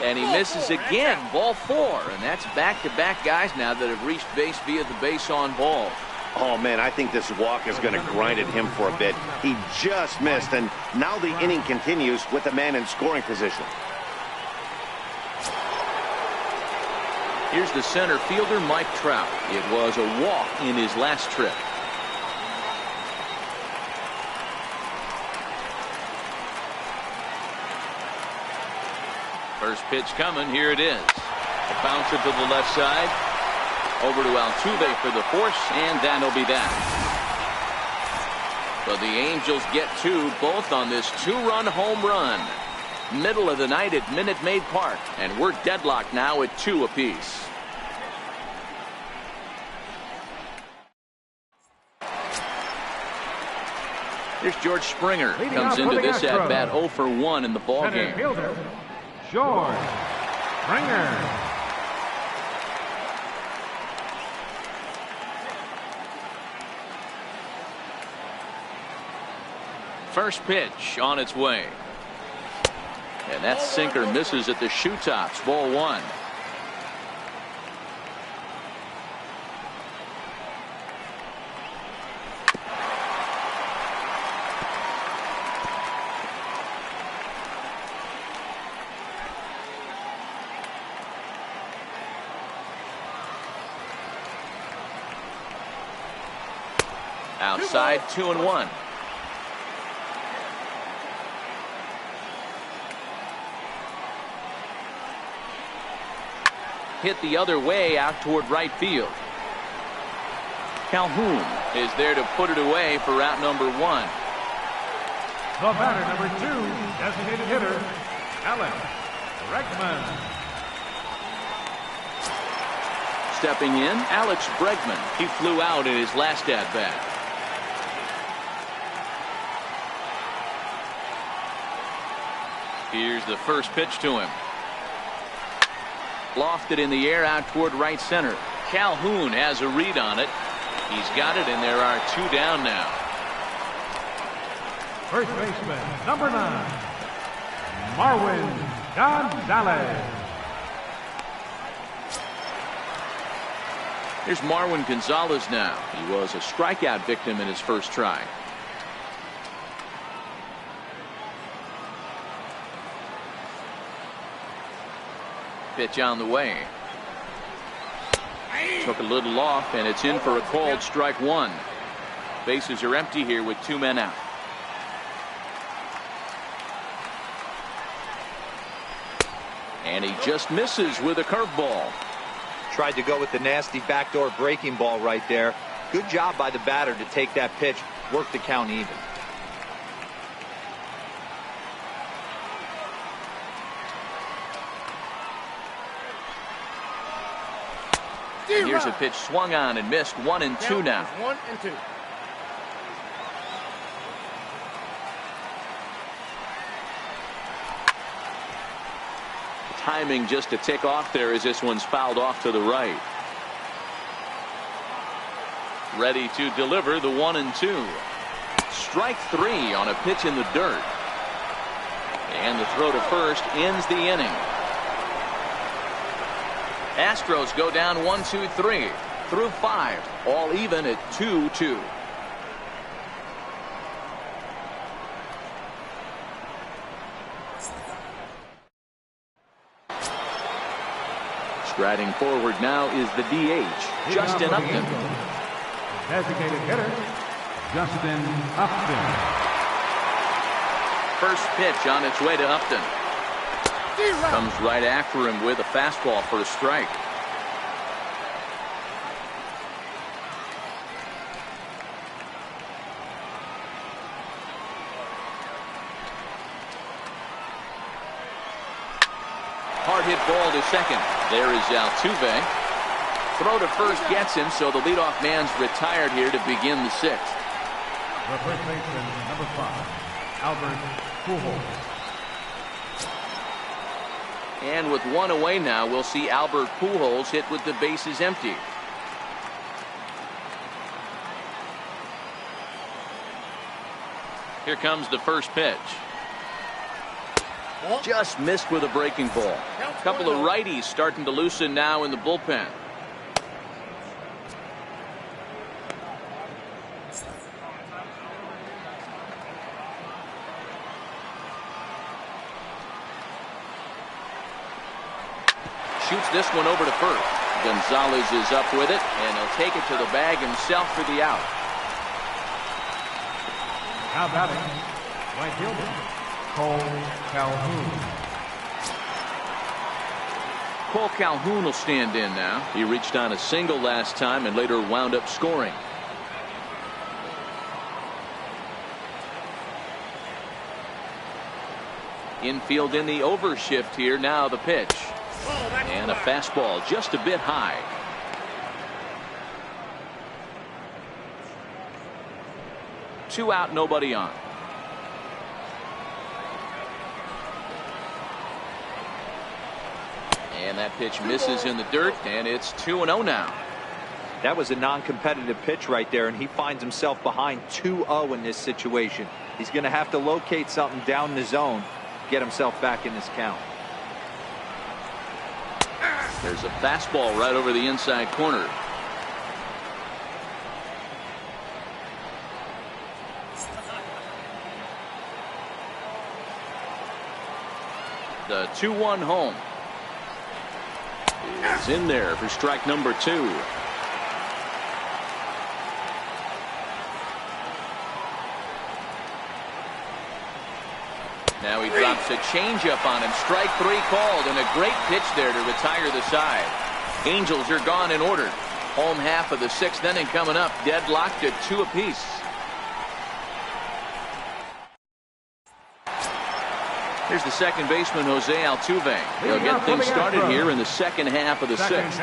And he misses again, ball 4, and that's back-to-back guys now that have reached base via the base on ball. Oh, man, I think this walk is going to grind at him for a bit. He just missed, and now the inning continues with a man in scoring position. Here's the center fielder, Mike Trout. It was a walk in his last trip. First pitch coming. Here it is. A bouncer to the left side. Over to Altuve for the force, and that'll be that. But the Angels get 2, both on this 2-run home run. Middle of the night at Minute Maid Park, and we're deadlocked now at 2 apiece. Here's George Springer. Comes into this at bat 0 for 1 in the ball game. George Springer. First pitch on its way. And that sinker misses at the shoe tops. Ball 1. Outside, 2-1. hit the other way out toward right field. Calhoun is there to put it away for out number 1. The batter, number 2, designated hitter, Alex Bregman. Stepping in, Alex Bregman. He flew out in his last at-bat. Here's the first pitch to him. Lofted in the air out toward right center. Calhoun has a read on it. He's got it, and there are 2 down now. First baseman, number 9, Marwin Gonzalez. Here's Marwin Gonzalez now. He was a strikeout victim in his first try. Pitch on the way. Took a little off, and it's in for a called strike 1. Bases are empty here with 2 men out. And he just misses with a curveball. Tried to go with the nasty backdoor breaking ball right there. Good job by the batter to take that pitch, work the count even. Here's a pitch swung on and missed. 1-2 now. 1-2. Timing just to tick off there as this one's fouled off to the right. Ready to deliver the 1-2. Strike 3 on a pitch in the dirt. And the throw to first ends the inning. Astros go down 1-2-3 through 5, all even at 2-2. Striding forward now is the DH, Justin Upton. Designated hitter, Justin Upton. First pitch on its way to Upton. Comes right after him with a fastball for a strike. Hard hit ball to second. There is Altuve. Throw to first gets him, so the leadoff man's retired here to begin the 6th. The first baseman, number 5, Albert Pujols. And with 1 away now, we'll see Albert Pujols hit with the bases empty. Here comes the first pitch. Just missed with a breaking ball. A couple of righties starting to loosen now in the bullpen. Shoots this one over to first. Gonzalez is up with it, and he'll take it to the bag himself for the out. Now batting, right fielder, Cole Calhoun. Cole Calhoun will stand in now. He reached on a single last time and later wound up scoring. Infield in the overshift here. Now the pitch. And a fastball just a bit high. Two out, nobody on. And that pitch misses in the dirt, and it's 2-0 now. That was a non-competitive pitch right there, and he finds himself behind 2-0 in this situation. He's going to have to locate something down the zone, get himself back in this count. There's a fastball right over the inside corner. The 2-1 home is in there for strike number 2. Now he drops a changeup on him. Strike 3 called, and a great pitch there to retire the side. Angels are gone in order. Home half of the 6th inning coming up. Deadlocked at 2 apiece. Here's the second baseman, Jose Altuve. He'll get things started here in the second half of the 6th.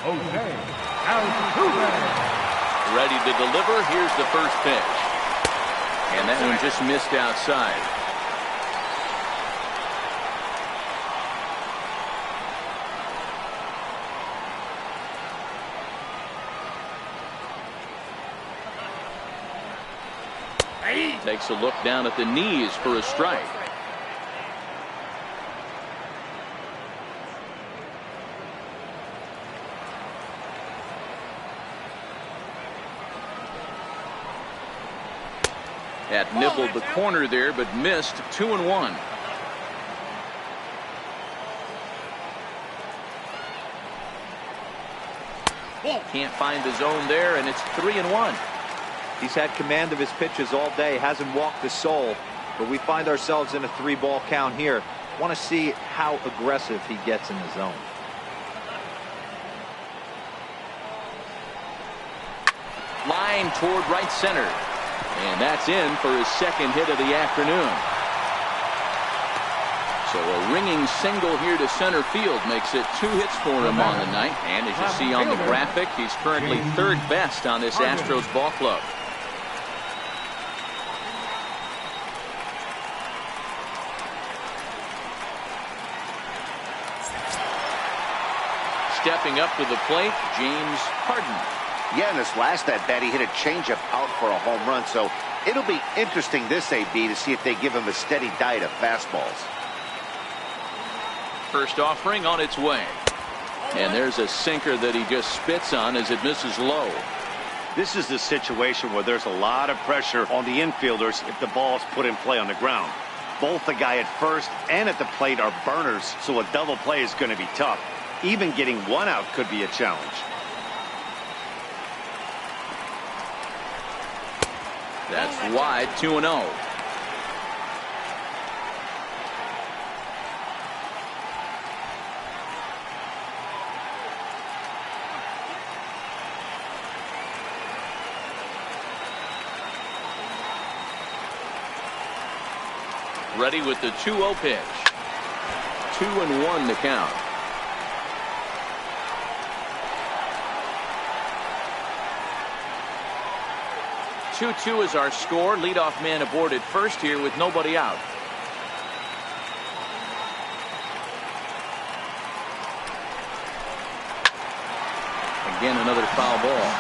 Jose Altuve. Ready to deliver. Here's the first pitch. And that one just missed outside. Takes a look down at the knees for a strike. Had nibbled the corner there, but missed. 2-1. Can't find the zone there, and it's 3-1. He's had command of his pitches all day, hasn't walked a soul, but we find ourselves in a 3-ball count here. Want to see how aggressive he gets in the zone. Line toward right center. And that's in for his second hit of the afternoon. So a ringing single here to center field makes it 2 hits for him on the night. And as you see on the graphic, he's currently 3rd best on this Astros ball club. Stepping up to the plate, James Harden. Yeah, in this last at bat, he hit a changeup out for a home run. So it'll be interesting this AB to see if they give him a steady diet of fastballs. First offering on its way. And there's a sinker that he just spits on as it misses low. This is the situation where there's a lot of pressure on the infielders if the ball's put in play on the ground. Both the guy at first and at the plate are burners, so a double play is going to be tough. Even getting one out could be a challenge. That's wide. 2-0. Ready with the 2-0 pitch. 2-1 to count. 2-2 is our score. Leadoff man aboard at first here with nobody out. Again, another foul ball.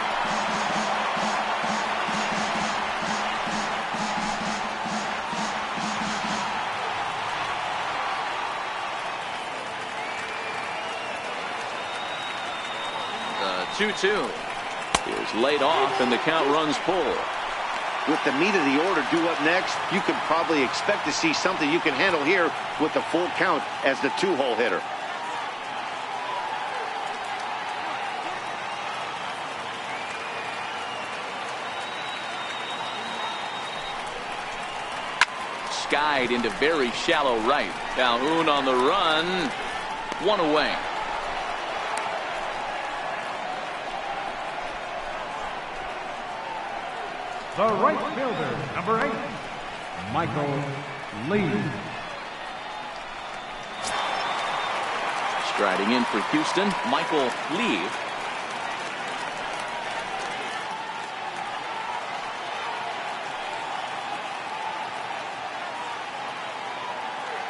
The 2-2 is laid off, and the count runs full. With the meat of the order due up next, you could probably expect to see something you can handle here with the full count as the 2-hole hitter. Skied into very shallow right. Calhoun on the run. 1 away. The right fielder, number 8, Michael Lee. Striding in for Houston, Michael Lee.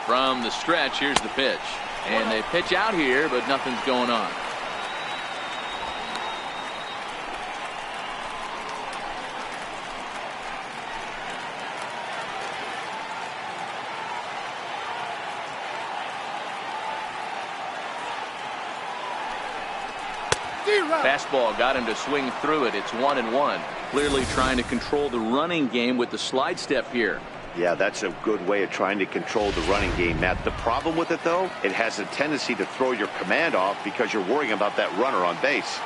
From the stretch, here's the pitch. And they pitch out here, but nothing's going on. Fastball got him to swing through it. It's 1-1. Clearly trying to control the running game with the slide step here. Yeah, that's a good way of trying to control the running game, Matt. The problem with it, though, it has a tendency to throw your command off because you're worrying about that runner on base.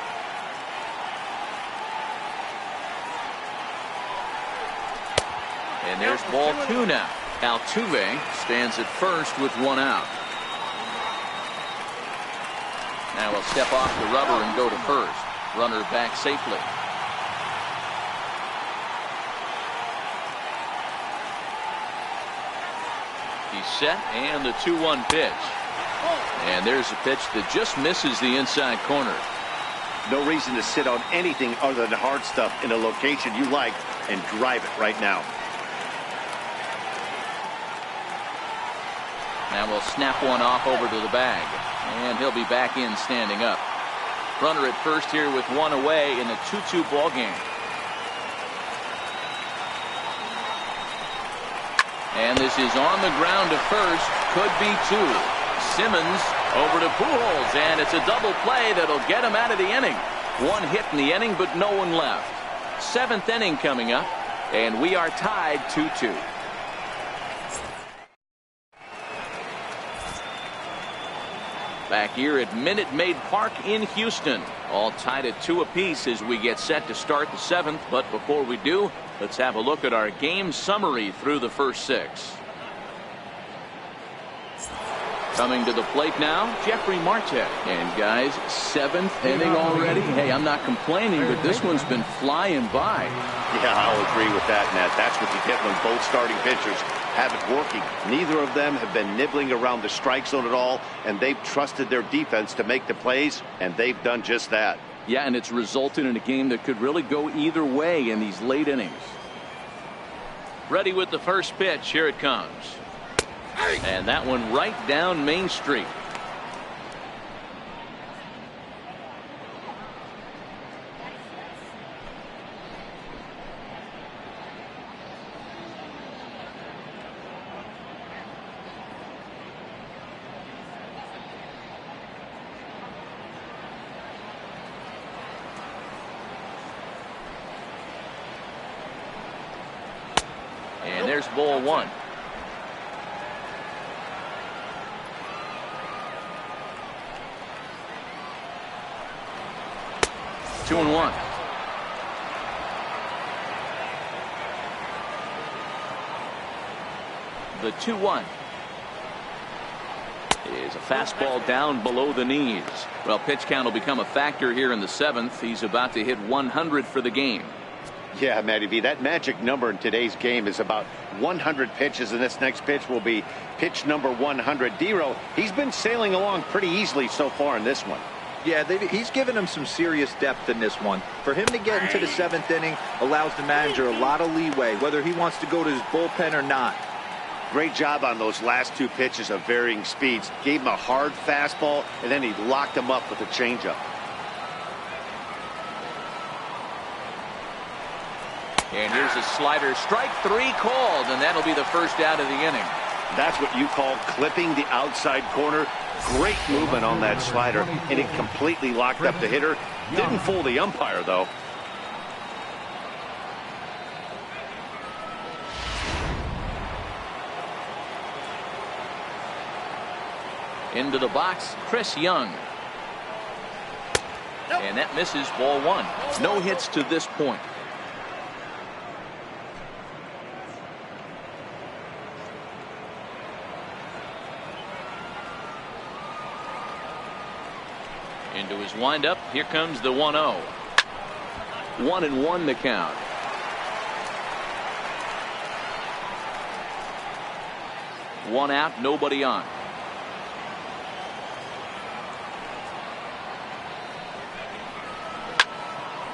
And there's ball 2 now. Altuve stands at first with 1 out. Now he'll step off the rubber and go to first. Runner back safely. He's set, and the 2-1 pitch. And there's a pitch that just misses the inside corner. No reason to sit on anything other than hard stuff in a location you like and drive it right now. Now we'll snap one off over to the bag. And he'll be back in standing up. Runner at first here with one away in a 2-2 ball game. And this is on the ground to first. Could be two. Simmons over to Pujols, and it's a double play that'll get him out of the inning. One hit in the inning, but no one left. 7th inning coming up, and we are tied 2-2. Back here at Minute Maid Park in Houston. All tied at 2 apiece as we get set to start the 7th. But before we do, let's have a look at our game summary through the first 6. Coming to the plate now, Jeffrey Marte. And guys, 7th inning already. Hey, I'm not complaining, but this one's been flying by. Yeah, I'll agree with that, Nat. That's what you get when both starting pitchers have it working. Neither of them have been nibbling around the strike zone at all, and they've trusted their defense to make the plays, and they've done just that. Yeah, and it's resulted in a game that could really go either way in these late innings. Ready with the first pitch. Here it comes. And that one right down Main Street. And there's ball 1. Two and 1. The 2-1 is a fastball down below the knees. Well, pitch count will become a factor here in the 7th. He's about to hit 100 for the game. Yeah, Matty V, that magic number in today's game is about 100 pitches, and this next pitch will be pitch number 100. D-Row, he's been sailing along pretty easily so far in this one. Yeah, he's given him some serious depth in this one. For him to get into the 7th inning allows the manager a lot of leeway, whether he wants to go to his bullpen or not. Great job on those last 2 pitches of varying speeds. Gave him a hard fastball, and then he locked him up with a changeup. And here's a slider. Strike 3 called, and that'll be the first out of the inning. That's what you call clipping the outside corner. Great movement on that slider, and it completely locked up the hitter. Didn't fool the umpire, though. Into the box, Chris Young. And that misses ball 1. No hits to this point. Into his windup. Here comes the 1-0. 1-1 the count. One out, nobody on.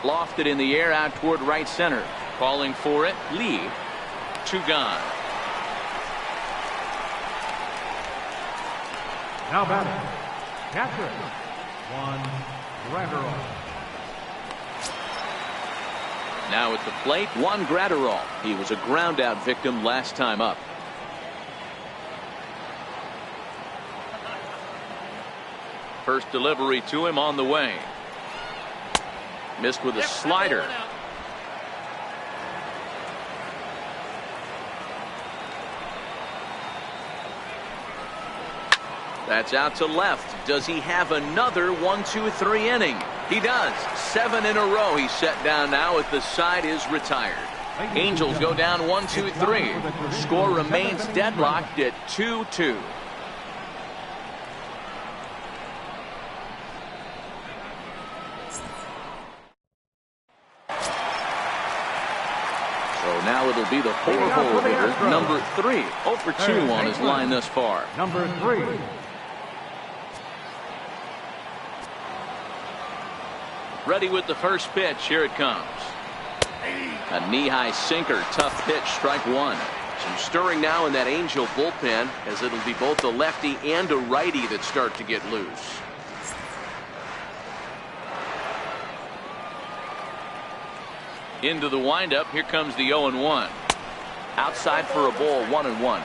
Lofted in the air out toward right center. Calling for it, Lee. 2 gone. Now batting, catcher, Juan Gratterall. Now at the plate, Juan Gratterall. He was a ground out victim last time up. First delivery to him on the way. Missed with a slider. That's out to left. Does he have another 1-2-3 inning? He does. 7 in a row. He's set down now as the side is retired. Angels go down 1-2-3. Score remains deadlocked at 2-2. now it'll be the 4-hole hitter, number 3. 0 for 2 on his line thus far. Number 3. Ready with the first pitch. Here it comes. A knee-high sinker. Tough pitch. Strike 1. Some stirring now in that Angel bullpen, as it'll be both a lefty and a righty that start to get loose. Into the windup. Here comes the 0-1. Outside for a ball. 1-1.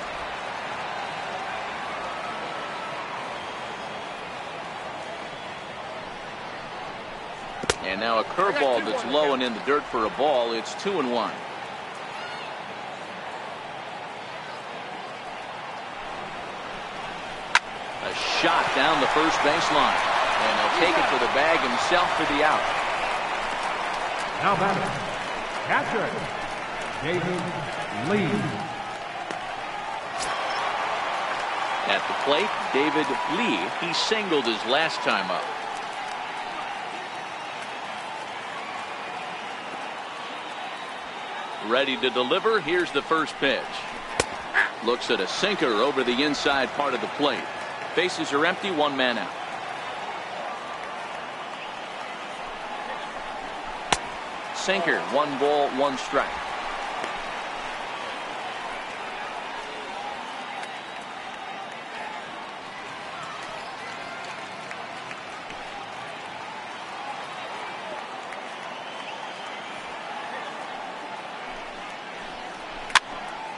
And now a curveball that's low and in the dirt for a ball. It's 2-1. A shot down the first baseline. And he'll take it for the bag himself for the out. Now batting, catcher, David Lee. At the plate, David Lee. He singled his last time up. Ready to deliver. Here's the first pitch. Looks at a sinker over the inside part of the plate. Bases are empty. 1 man out. Sinker. 1 ball, 1 strike.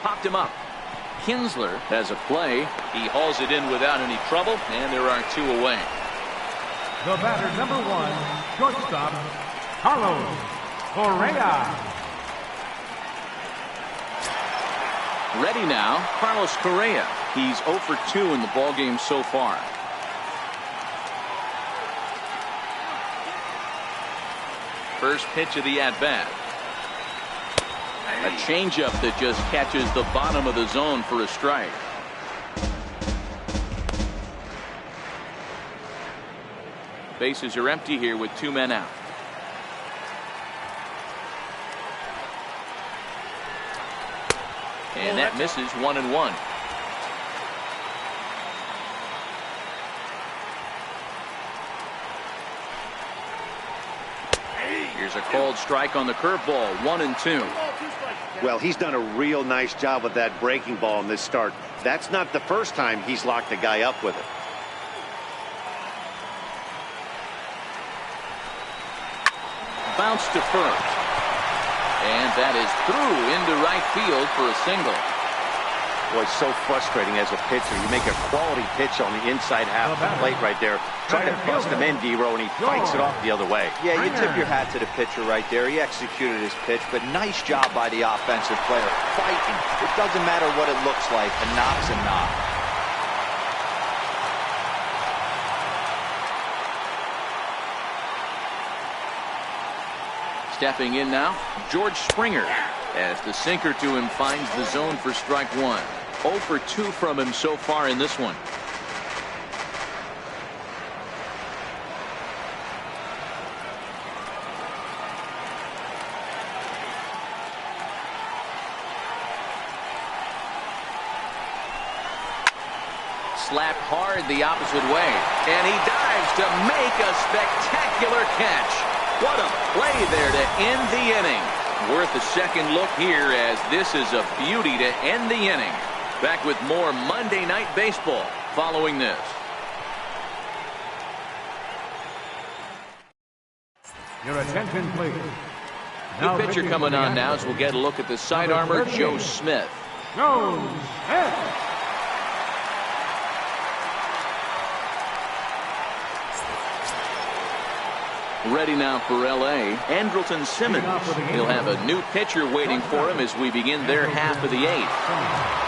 Popped him up. Kinsler has a play. He hauls it in without any trouble, and there are 2 away. The batter, number 1, shortstop, Carlos Correa. Ready now, Carlos Correa. He's 0 for 2 in the ballgame so far. First pitch of the at-bat. A changeup that just catches the bottom of the zone for a strike. Bases are empty here with 2 men out. And that misses. 1-1. Here's a called strike on the curveball. 1-2. Well, he's done a real nice job with that breaking ball in this start. That's not the first time he's locked a guy up with it. Bounce to first. And that is through into right field for a single. Boy, it's so frustrating as a pitcher. You make a quality pitch on the inside half of the plate right there. Try to bust him in, D-Row, and he fights it off the other way. Yeah, you tip your hat to the pitcher right there. He executed his pitch, but nice job by the offensive player. Fighting. It doesn't matter what it looks like. A knock's a knock. Stepping in now, George Springer, as the sinker to him finds the zone for strike 1. 0 for 2 from him so far in this one. Slapped hard the opposite way, and he dives to make a spectacular catch. What a play there to end the inning. Worth a second look here, as this is a beauty to end the inning. Back with more Monday Night Baseball following this. Your attention, please. New pitcher coming on now, as we'll get a look at the side armor, Joe Smith. Joe Smith. Ready now for L.A., Andrelton Simmons. He'll have a new pitcher waiting for him as we begin their half of the 8th.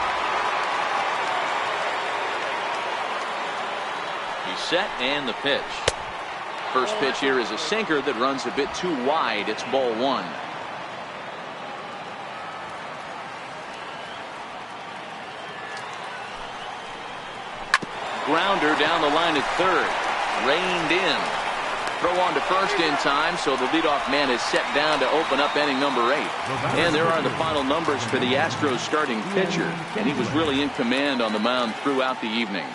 He's set, and the pitch. First pitch here is a sinker that runs a bit too wide. It's ball 1. Grounder down the line at third. Reined in. Throw on to first in time, so the leadoff man is set down to open up inning number 8. And there are the final numbers for the Astros starting pitcher, and he was really in command on the mound throughout the evening.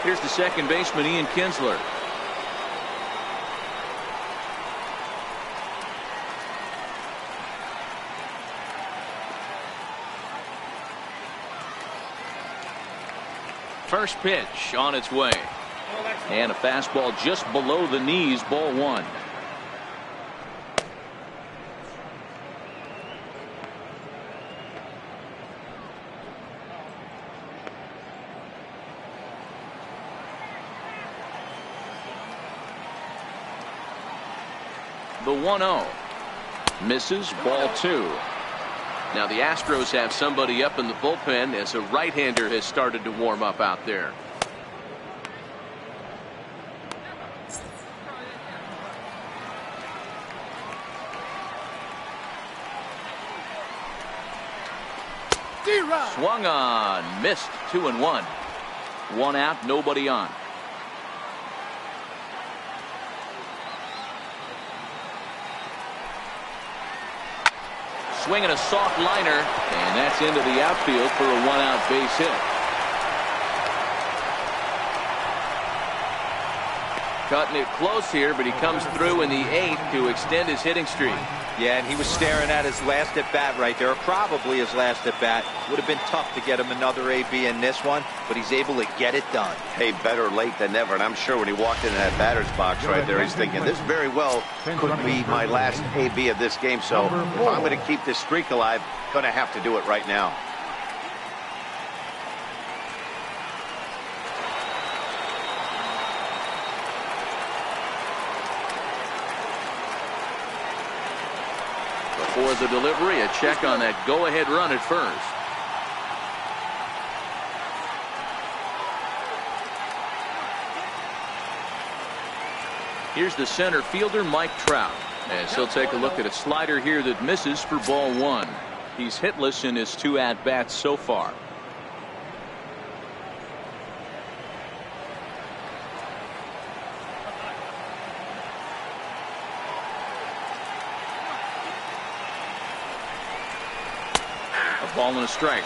Here's the second baseman, Ian Kinsler. First pitch on its way. And a fastball just below the knees, ball 1. The 1-0. Misses, ball 2. Now the Astros have somebody up in the bullpen as a right-hander has started to warm up out there. Swung on, missed. 2-1. 1 out, nobody on. Swinging a soft liner, and that's into the outfield for a 1-out base hit. Cutting it close here, but he comes through in the 8th to extend his hitting streak. Yeah, and he was staring at his last at bat right there, probably his last at bat. Would have been tough to get him another AB in this one, but he's able to get it done. Hey, better late than never. And I'm sure when he walked into that batter's box right there, he's thinking this very well could be my last AB of this game. So if I'm going to keep this streak alive, going to have to do it right now. For the delivery, a check on that go-ahead run at first. Here's the center fielder, Mike Trout, as he'll take a look at a slider here that misses for ball 1. He's hitless in his 2 at-bats so far. Ball and a strike.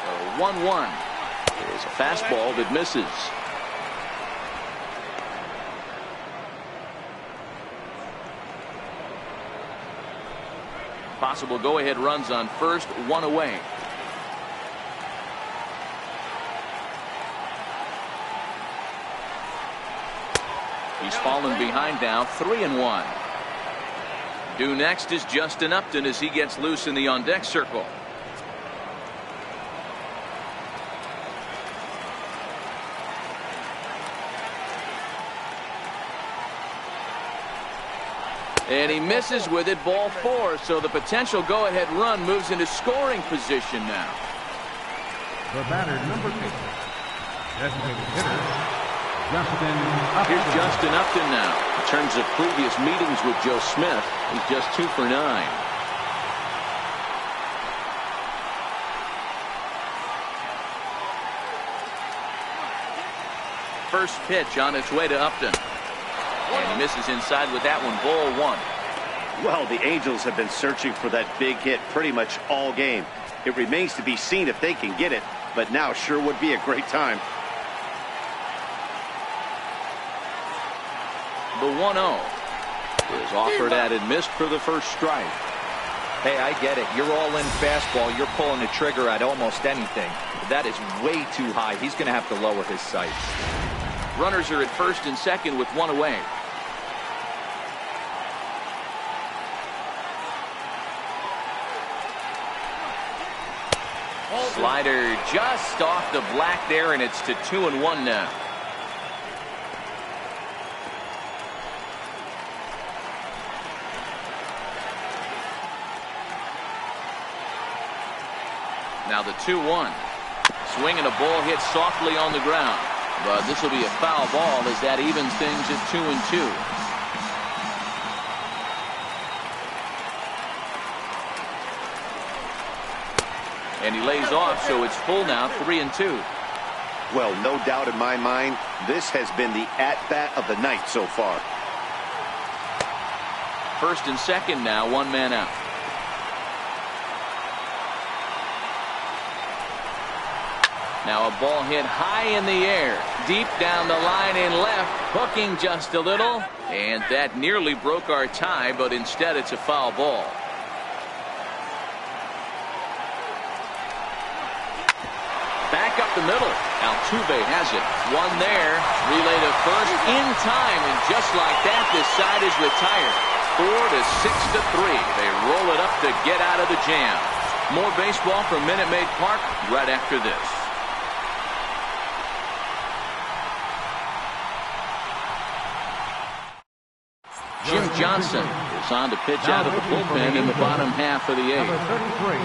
The 1-1 is a fastball that misses. Possible go-ahead runs on first, 1 away. He's fallen behind now, 3-1. Due next is Justin Upton as he gets loose in the on-deck circle. And he misses with it, ball 4. So the potential go-ahead run moves into scoring position now. The batter, number 8. Designated hitter, Justin Upton. Here's Justin Upton now. In terms of previous meetings with Joe Smith, he's just 2 for 9. First pitch on its way to Upton. And he misses inside with that one, ball 1. Well, the Angels have been searching for that big hit pretty much all game. It remains to be seen if they can get it, but now sure would be a great time. The 1-0 is offered at and missed for the first strike. Hey, I get it. You're all in fastball. You're pulling the trigger at almost anything. But that is way too high. He's going to have to lower his sights. Runners are at first and second with 1 away. Slider just off the black there, and it's to 2-1 now. Now the 2-1. Swinging a ball hit softly on the ground. But this will be a foul ball as that evens things at 2-2. And he lays off, so it's full now, 3-2. Well, no doubt in my mind, this has been the at-bat of the night so far. First and second now, one man out. Now a ball hit high in the air, deep down the line in left, hooking just a little, and that nearly broke our tie, but instead it's a foul ball. Back up the middle. Altuve has it. One there. Relay to first in time, and just like that, this side is retired. 4-6-3. They roll it up to get out of the jam. More baseball from Minute Maid Park right after this. Jim Johnson is on to pitch out of the bullpen in the bottom half of the eighth. Number 33,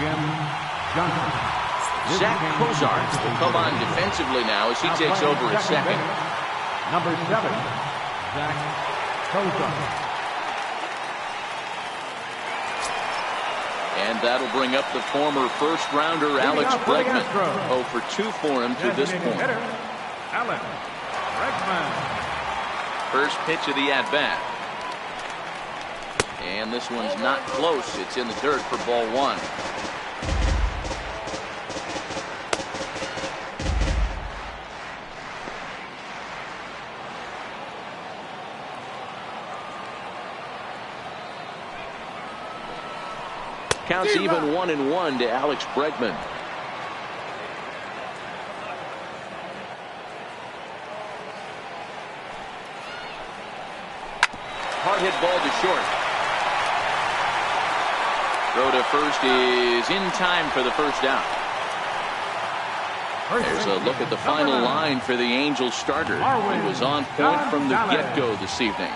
Jim Johnson. Zach Cozart will come on defensively now as he takes over at second. Number 7, Zach Cozart. And that'll bring up the former first-rounder Alex Bregman. 0 for 2 for him to this point. Alex Bregman. First pitch of the at-bat. And this one's not close. It's in the dirt for ball one. Counts even 1-1 to Alex Bregman. Hard hit ball to short. Throw to first is in time for the first down. There's a look at the final line for the Angels starter. He was on point from the get-go this evening.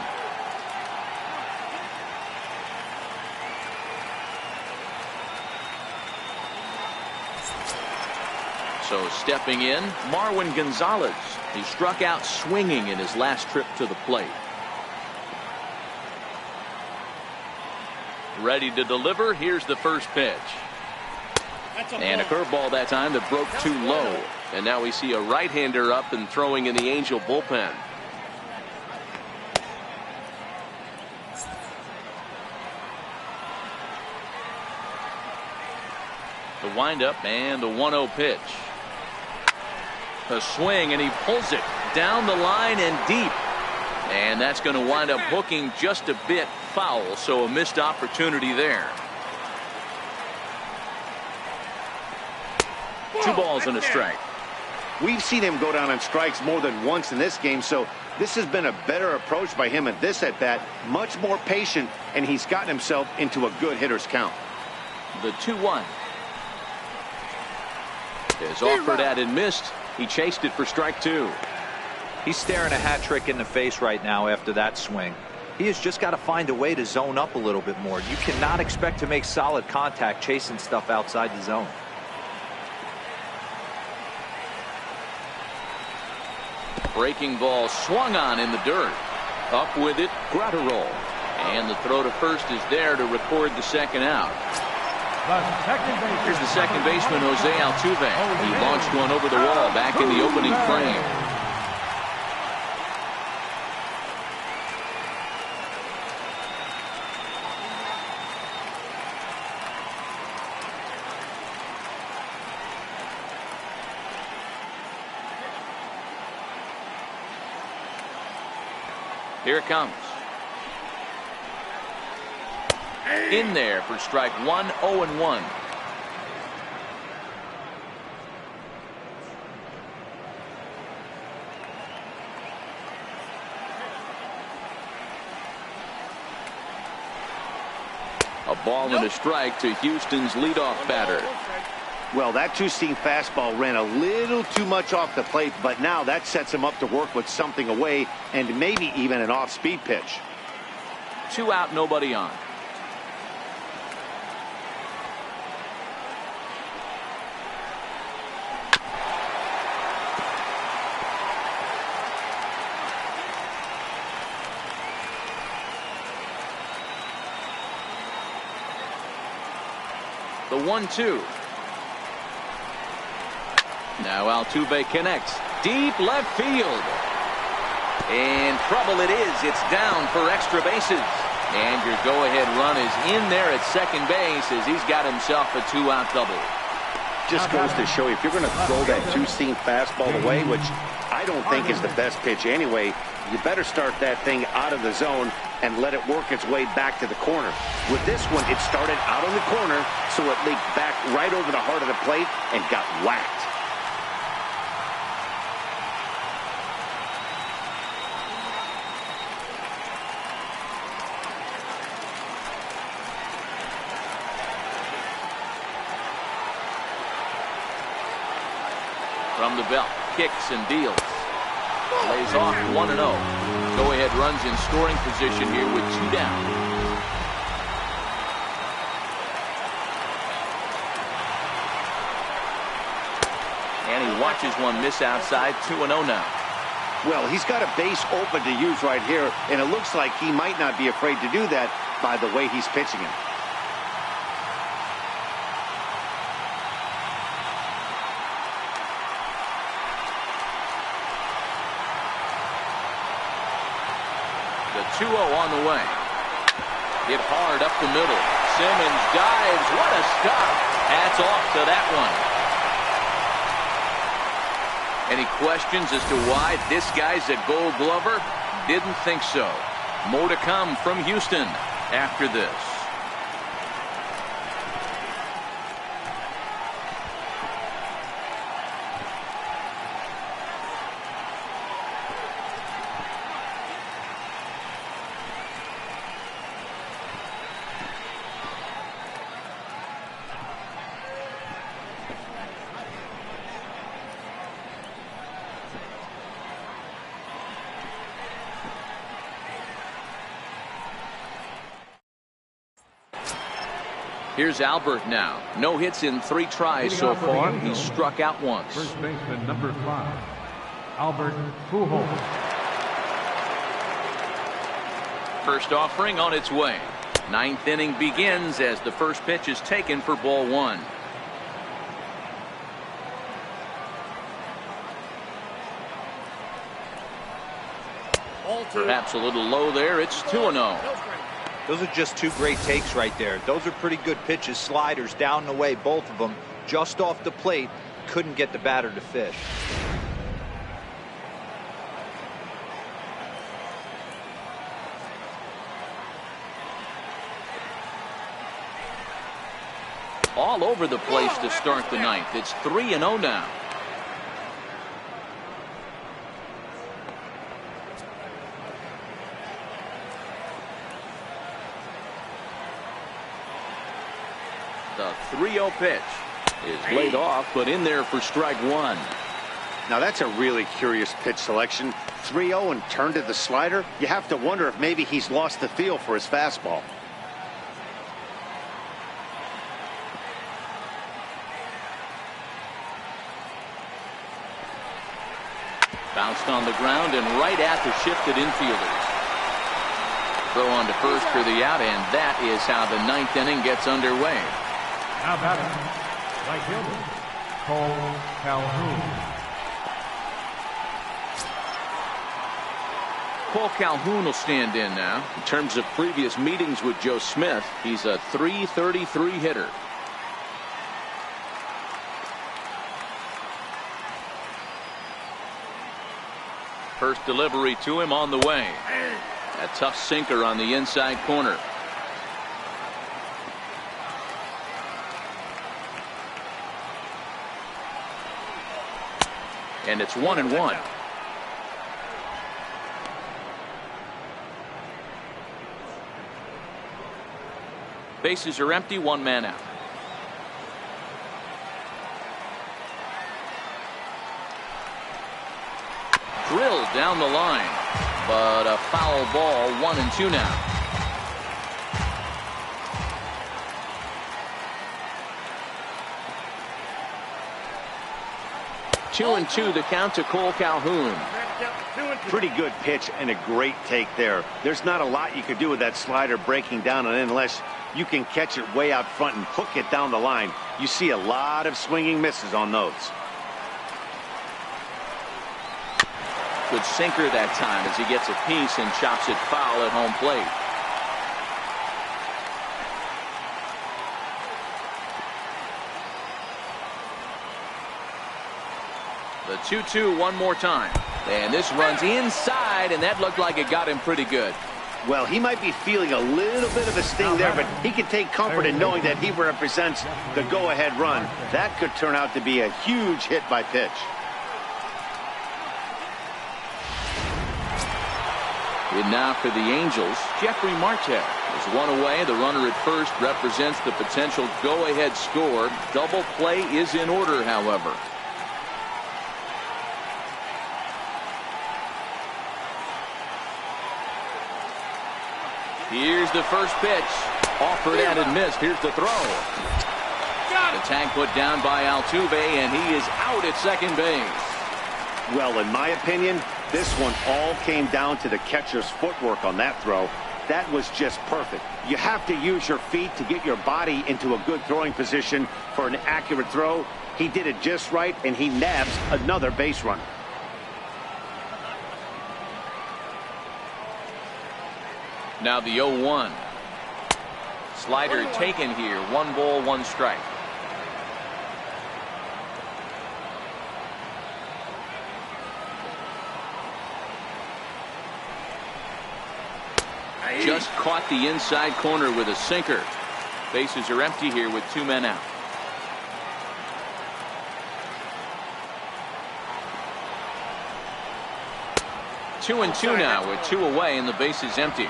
So stepping in, Marwin Gonzalez. He struck out swinging in his last trip to the plate. Ready to deliver. Here's the first pitch. And a curveball that time that broke too low. And now we see a right-hander up and throwing in the Angel bullpen. The windup and the 1-0 pitch. A swing, and he pulls it down the line and deep. And that's going to wind up hooking just a bit foul, so a missed opportunity there. 2 balls and a strike. We've seen him go down on strikes more than once in this game, so this has been a better approach by him at this at-bat. Much more patient, and he's gotten himself into a good hitter's count. The 2-1 is offered at and missed. He chased it for strike 2. He's staring a hat trick in the face right now after that swing. He has just got to find a way to zone up a little bit more. You cannot expect to make solid contact chasing stuff outside the zone. Breaking ball swung on in the dirt. Up with it, Gratterol. And the throw to first is there to record the second out. Here's the second baseman, Jose Altuve. He launched one over the wall back in the opening frame. Here it comes. In there for strike 1, 0-1. A ball and a strike to Houston's leadoff batter. Well, that two-seam fastball ran a little too much off the plate, but now that sets him up to work with something away and maybe even an off-speed pitch. 2 out, nobody on. The 1-2. Now Altuve connects. Deep left field. In trouble it is. It's down for extra bases. And your go-ahead run is in there at second base as he's got himself a 2-out double. Just goes to show you, if you're going to throw that two-seam fastball away, which I don't think is the best pitch anyway, you better start that thing out of the zone and let it work its way back to the corner. With this one, it started out on the corner, so it leaked back right over the heart of the plate and got whacked. From the belt, kicks and deals. Lays off 1-0. Go-ahead runs in scoring position here with 2 down. And he watches one miss outside. 2-0 now. Well, he's got a base open to use right here, and it looks like he might not be afraid to do that by the way he's pitching it. The 2-0 on the way. Hit hard up the middle. Simmons dives. What a stop. Hats off to that one. Any questions as to why this guy's a Gold Glover? Didn't think so. More to come from Houston after this. Here's Albert now. No hits in 3 tries so far. He's struck out once. First baseman number 5, Albert Pujols. First offering on its way. 9th inning begins as the first pitch is taken for ball 1. Perhaps a little low there. It's 2-0. Those are just 2 great takes right there. Those are pretty good pitches. Sliders down the way, both of them. Just off the plate. Couldn't get the batter to fish. All over the place to start the 9th. It's 3-0 now. The 3-0 pitch is laid off, but in there for strike 1. Now that's a really curious pitch selection. 3-0 and turned to the slider. You have to wonder if maybe he's lost the feel for his fastball. Bounced on the ground and right at the shifted infielders. Throw on to first for the out, and that is how the 9th inning gets underway. Now batting, right fielder, Cole Calhoun. Cole Calhoun will stand in now. In terms of previous meetings with Joe Smith, he's a .333 hitter. First delivery to him on the way. A tough sinker on the inside corner. And it's 1-1. Bases are empty, 1 man out. Drilled down the line, but a foul ball. 1-2 now. Two and 2 the count to Cole Calhoun. Pretty good pitch and a great take there. There's not a lot you could do with that slider breaking down, and unless you can catch it way out front and hook it down the line. You see a lot of swinging misses on those. Good sinker that time as he gets a piece and chops it foul at home plate. The 2-2 one more time. And this runs inside, and that looked like it got him pretty good. Well, he might be feeling a little bit of a sting there, but he can take comfort in knowing that he represents the go-ahead run. That could turn out to be a huge hit by pitch. And now for the Angels, Jeffrey Marte is one away. The runner at first represents the potential go-ahead score. Double play is in order, however. Here's the first pitch. Offered and missed. Here's the throw. The tag put down by Altuve, and he is out at second base. Well, in my opinion, this one all came down to the catcher's footwork on that throw. That was just perfect. You have to use your feet to get your body into a good throwing position for an accurate throw. He did it just right, and he nabs another base runner. Now the 0-1. Slider taken here. 1 ball, 1 strike. Just caught the inside corner with a sinker. Bases are empty here with 2 men out. Two and two now with 2 away and the base is empty.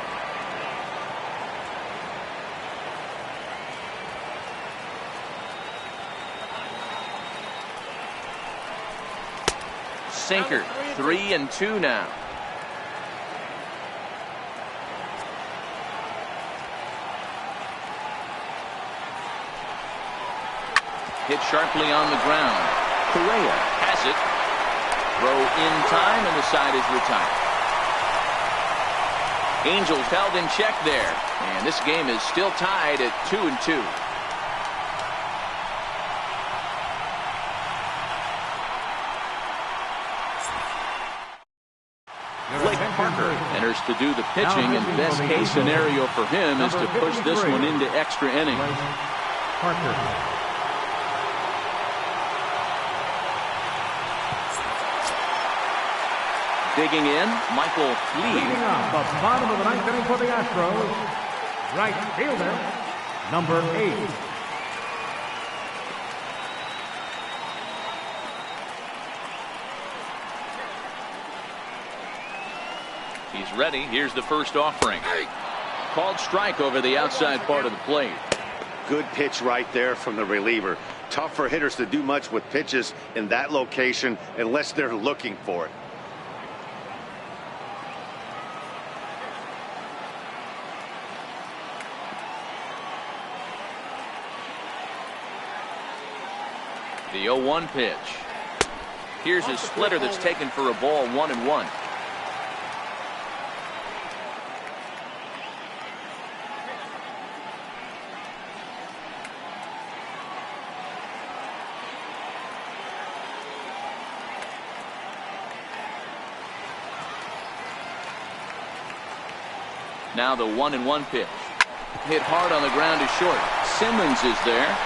Sinker. 3 and 2 now. Hit sharply on the ground. Correa has it. Throw in time, and the side is retired. Angels held in check there, and this game is still tied at 2 and 2. Blake Parker enters to do the pitching, and best case scenario for him is to push this one into extra innings. Parker. Digging in, Michael Lee. Leading off the bottom of the 9th inning for the Astros, right fielder, number 8. He's ready. Here's the first offering. Called strike over the outside part of the plate. Good pitch right there from the reliever. Tough for hitters to do much with pitches in that location unless they're looking for it. The 0-1 pitch. Here's a splitter that's taken for a ball. 1-1. Now the 1-1 pitch. Hit hard on the ground to short. Simmons is there.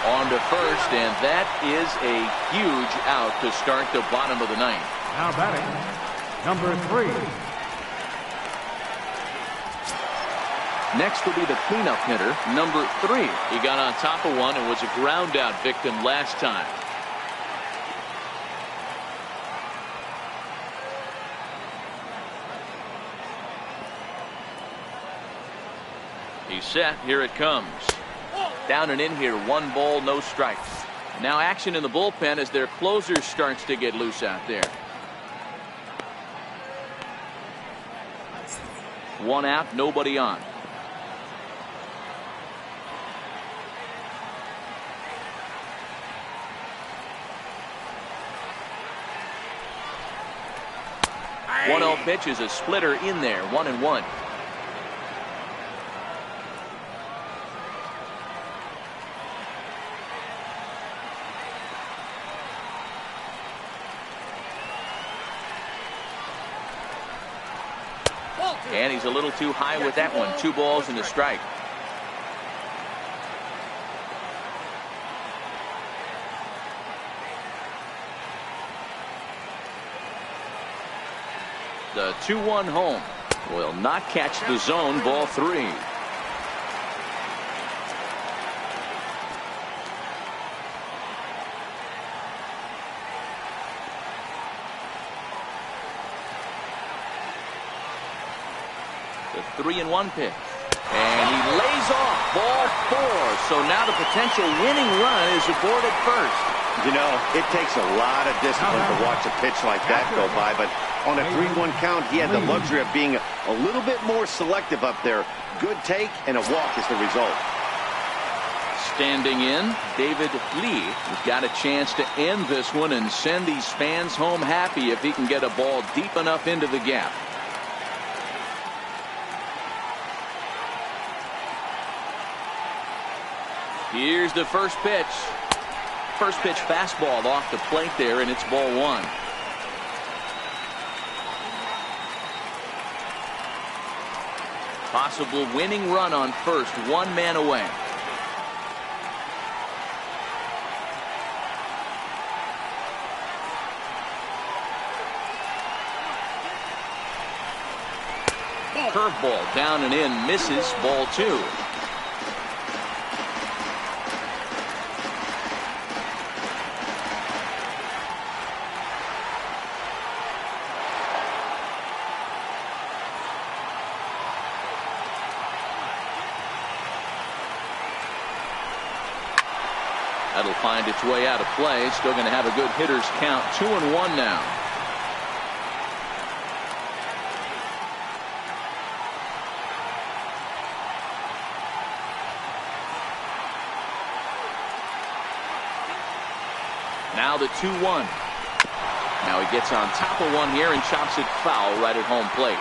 On to first, and that is a huge out to start the bottom of the 9th. Now batting, number 3. Next will be the cleanup hitter, number 3. He got on top of one and was a ground out victim last time. He's set. Here it comes. Down and in here. 1 ball, no strikes. Now action in the bullpen as their closer starts to get loose out there. 1 out, nobody on. Hey. 1-0 pitch is a splitter in there. 1-1. And he's a little too high with that one. 2 balls and a strike. The 2-1 home will not catch the zone. Ball 3. The 3-1 pitch. And he lays off. Ball 4. So now the potential winning run is aboard at first. You know, it takes a lot of discipline to watch a pitch like that go by, but on a 3-1 count, he had the luxury of being a little bit more selective up there. Good take, and a walk is the result. Standing in, David Lee has got a chance to end this one and send these fans home happy if he can get a ball deep enough into the gap. Here's the first pitch. First pitch fastball off the plate there, and it's ball 1. Possible winning run on first, 1 man away. Curveball down and in, misses. Ball 2. That'll find its way out of play. Still going to have a good hitter's count. 2-1 now. Now the 2-1. Now he gets on top of one here and chops it foul right at home plate.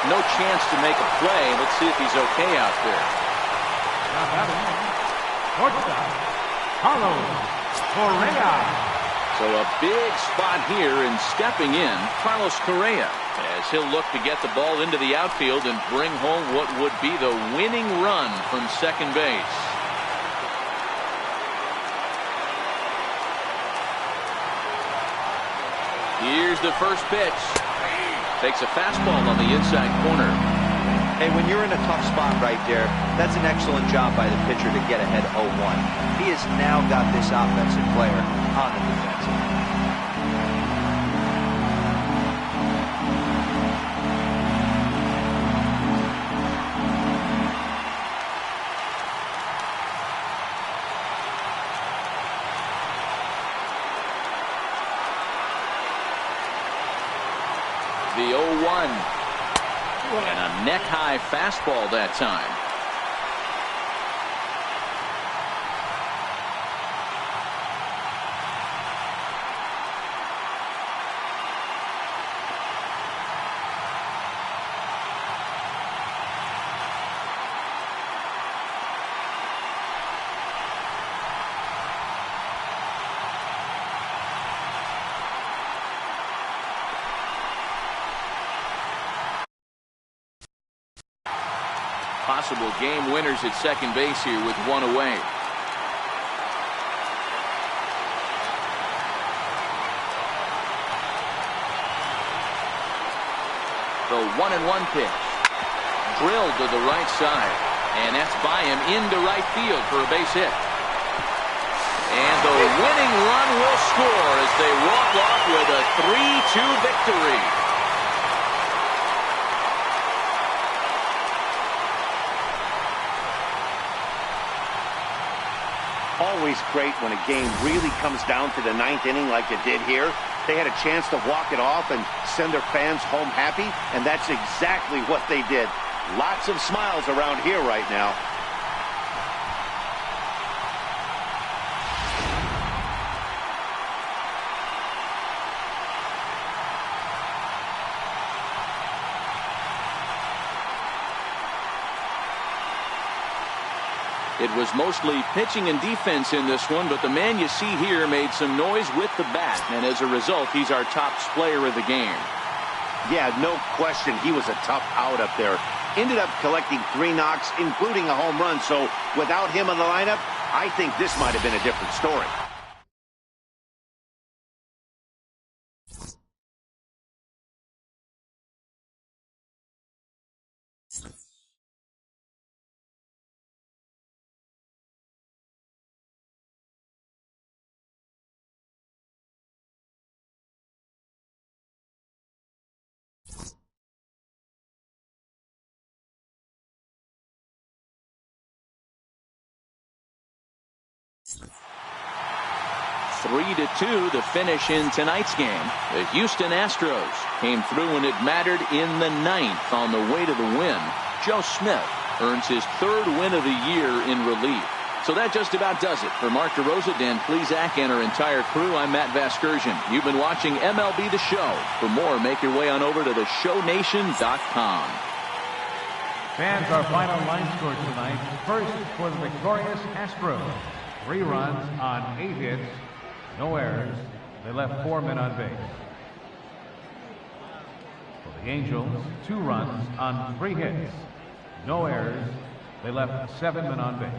No chance to make a play. Let's see if he's okay out there. So a big spot here, and stepping in, Carlos Correa, as he'll look to get the ball into the outfield and bring home what would be the winning run from second base. Here's the first pitch. Takes a fastball on the inside corner. Hey, when you're in a tough spot right there, that's an excellent job by the pitcher to get ahead 0-1. He has now got this offensive player on the defensive. The 0-1. And a neck-high fastball that time. Possible game winners at second base here with one away. The 1-1 pitch. Drilled to the right side. And that's by him into right field for a base hit. And the winning run will score as they walk off with a 3-2 victory. always great when a game really comes down to the ninth inning like it did here. They had a chance to walk it off and send their fans home happy, and that's exactly what they did. Lots of smiles around here right now. It was mostly pitching and defense in this one, but the man you see here made some noise with the bat, and as a result, he's our top player of the game. Yeah, no question. He was a tough out up there. Ended up collecting 3 knocks, including a home run, so without him in the lineup, I think this might have been a different story. Three to 2 the finish in tonight's game. The Houston Astros came through when it mattered in the 9th on the way to the win. Joe Smith earns his 3rd win of the year in relief. So that just about does it. For Mark DeRosa, Dan Plesac, and our entire crew, I'm Matt Vasgersian. You've been watching MLB The Show. For more, make your way on over to theshownation.com. Fans, our final line score tonight. First for the victorious Astros. 3 runs on 8 hits. No errors. They left 4 men on base. For the Angels, 2 runs on 3 hits. No errors. They left 7 men on base.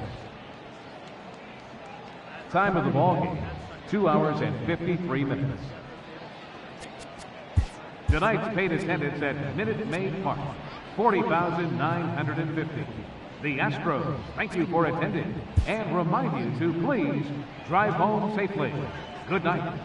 Time of the ball game, 2 hours and 53 minutes. Tonight's paid attendance at Minute Maid Park, 40,950. The Astros thank you for attending and remind you to please drive home safely. Good night.